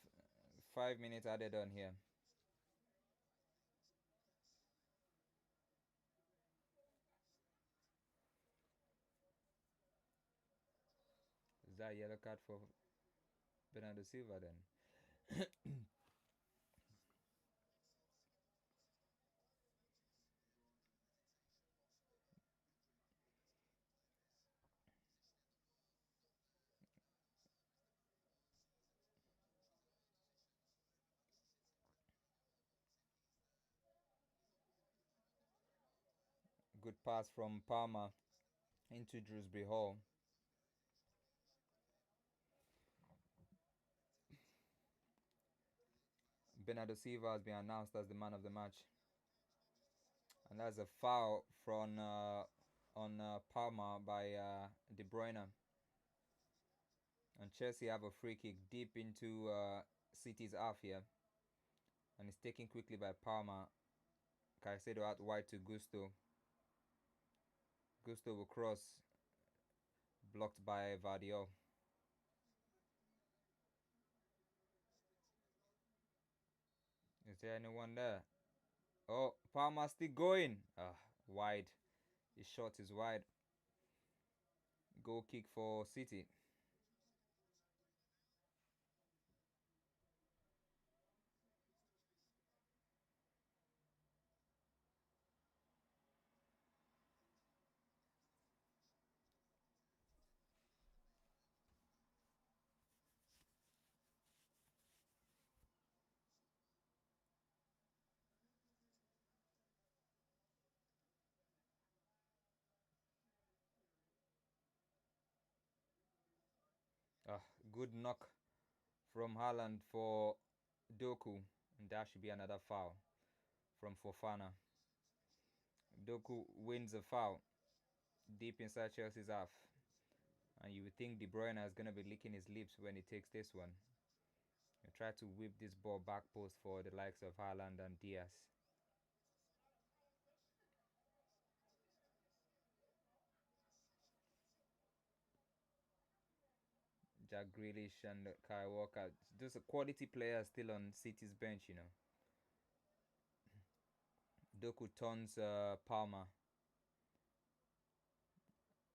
5 minutes added on here. Is that a yellow card for Bernardo Silva then? Good pass from Palmer into Dewsbury Hall. Bernardo Silva has been announced as the man of the match. And that's a foul from on Palmer by De Bruyne. And Chelsea have a free kick deep into City's half here. And it's taken quickly by Palmer. Caicedo out wide to Gusto. Gusto will cross. Blocked by Vardiol. Is there anyone there? Oh, Palmer still going. Wide. His shot is wide. Goal kick for City. Good knock from Haaland for Doku. And that should be another foul from Fofana. Doku wins a foul deep inside Chelsea's half. And you would think De Bruyne is going to be licking his lips when he takes this one. He try to whip this ball back post for the likes of Haaland and Diaz. Jack Grealish and Kyle Walker. Just a quality player still on City's bench, you know. Doku turns Palmer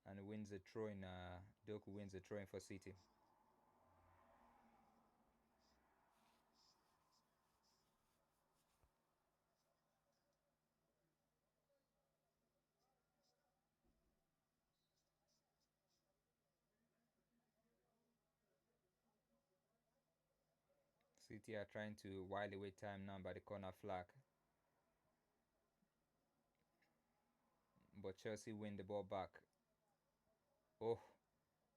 and wins a throw in. Doku wins a throw in for City. City are trying to while away time now by the corner flag. But Chelsea win the ball back. Oh,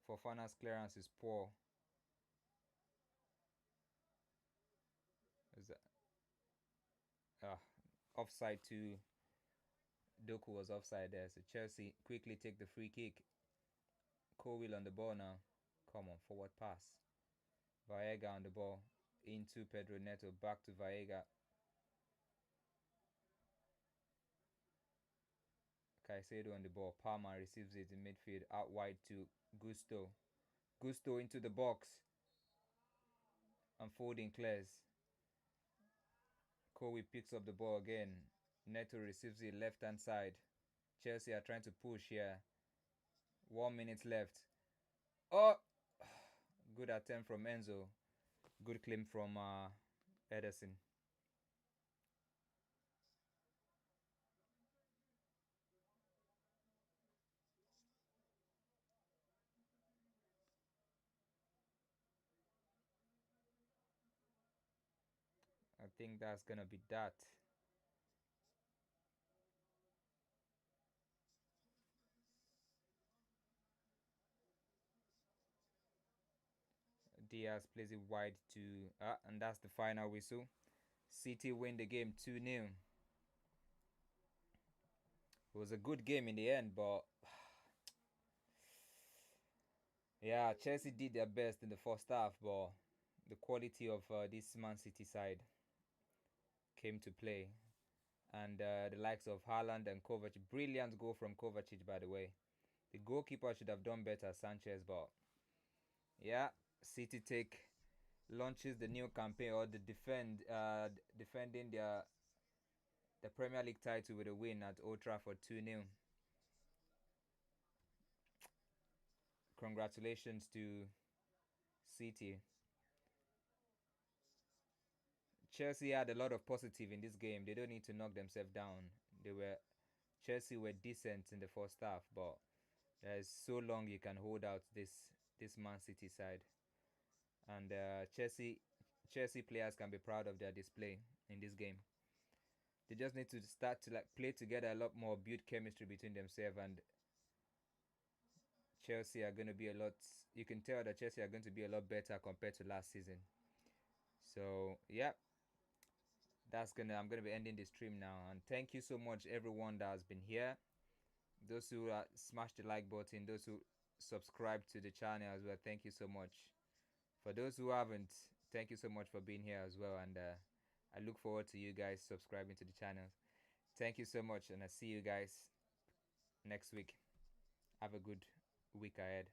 Fofana's clearance is poor. Is that offside to Doku was offside there. So Chelsea quickly take the free kick. Colwill on the ball now. Come on, forward pass. Vaega on the ball. Into Pedro Neto. Back to Vaega. Caicedo on the ball. Palmer receives it in midfield. Out wide to Gusto. Gusto into the box. and Foden clears. Kobe picks up the ball again. Neto receives it left hand side. Chelsea are trying to push here. 1 minute left. Oh! Good attempt from Enzo. Good claim from Ederson. I think that's gonna be that. Diaz plays it wide to and that's the final whistle. City win the game 2-0. It was a good game in the end, but yeah, Chelsea did their best in the first half, but the quality of this Man City side came to play. And the likes of Haaland and Kovacic, brilliant goal from Kovacic, by the way. The goalkeeper should have done better, Sanchez, but yeah, City take launches the new campaign or defending the Premier League title with a win at Old Trafford 2-0. Congratulations to City. Chelsea had a lot of positive in this game. They don't need to knock themselves down. Chelsea were decent in the first half, but there's so long you can hold out this Man City side, and Chelsea players can be proud of their display in this game. They just need to start to like play together a lot more, build chemistry between themselves, and Chelsea are going to be a lot. You can tell that Chelsea are going to be a lot better compared to last season. So yeah, I'm gonna be ending the stream now, and thank you so much everyone that has been here. Those who smashed the like button, those who subscribe to the channel as well, thank you so much. For those who haven't, thank you so much for being here as well, and I look forward to you guys subscribing to the channel. Thank you so much, and I see you guys next week. Have a good week ahead.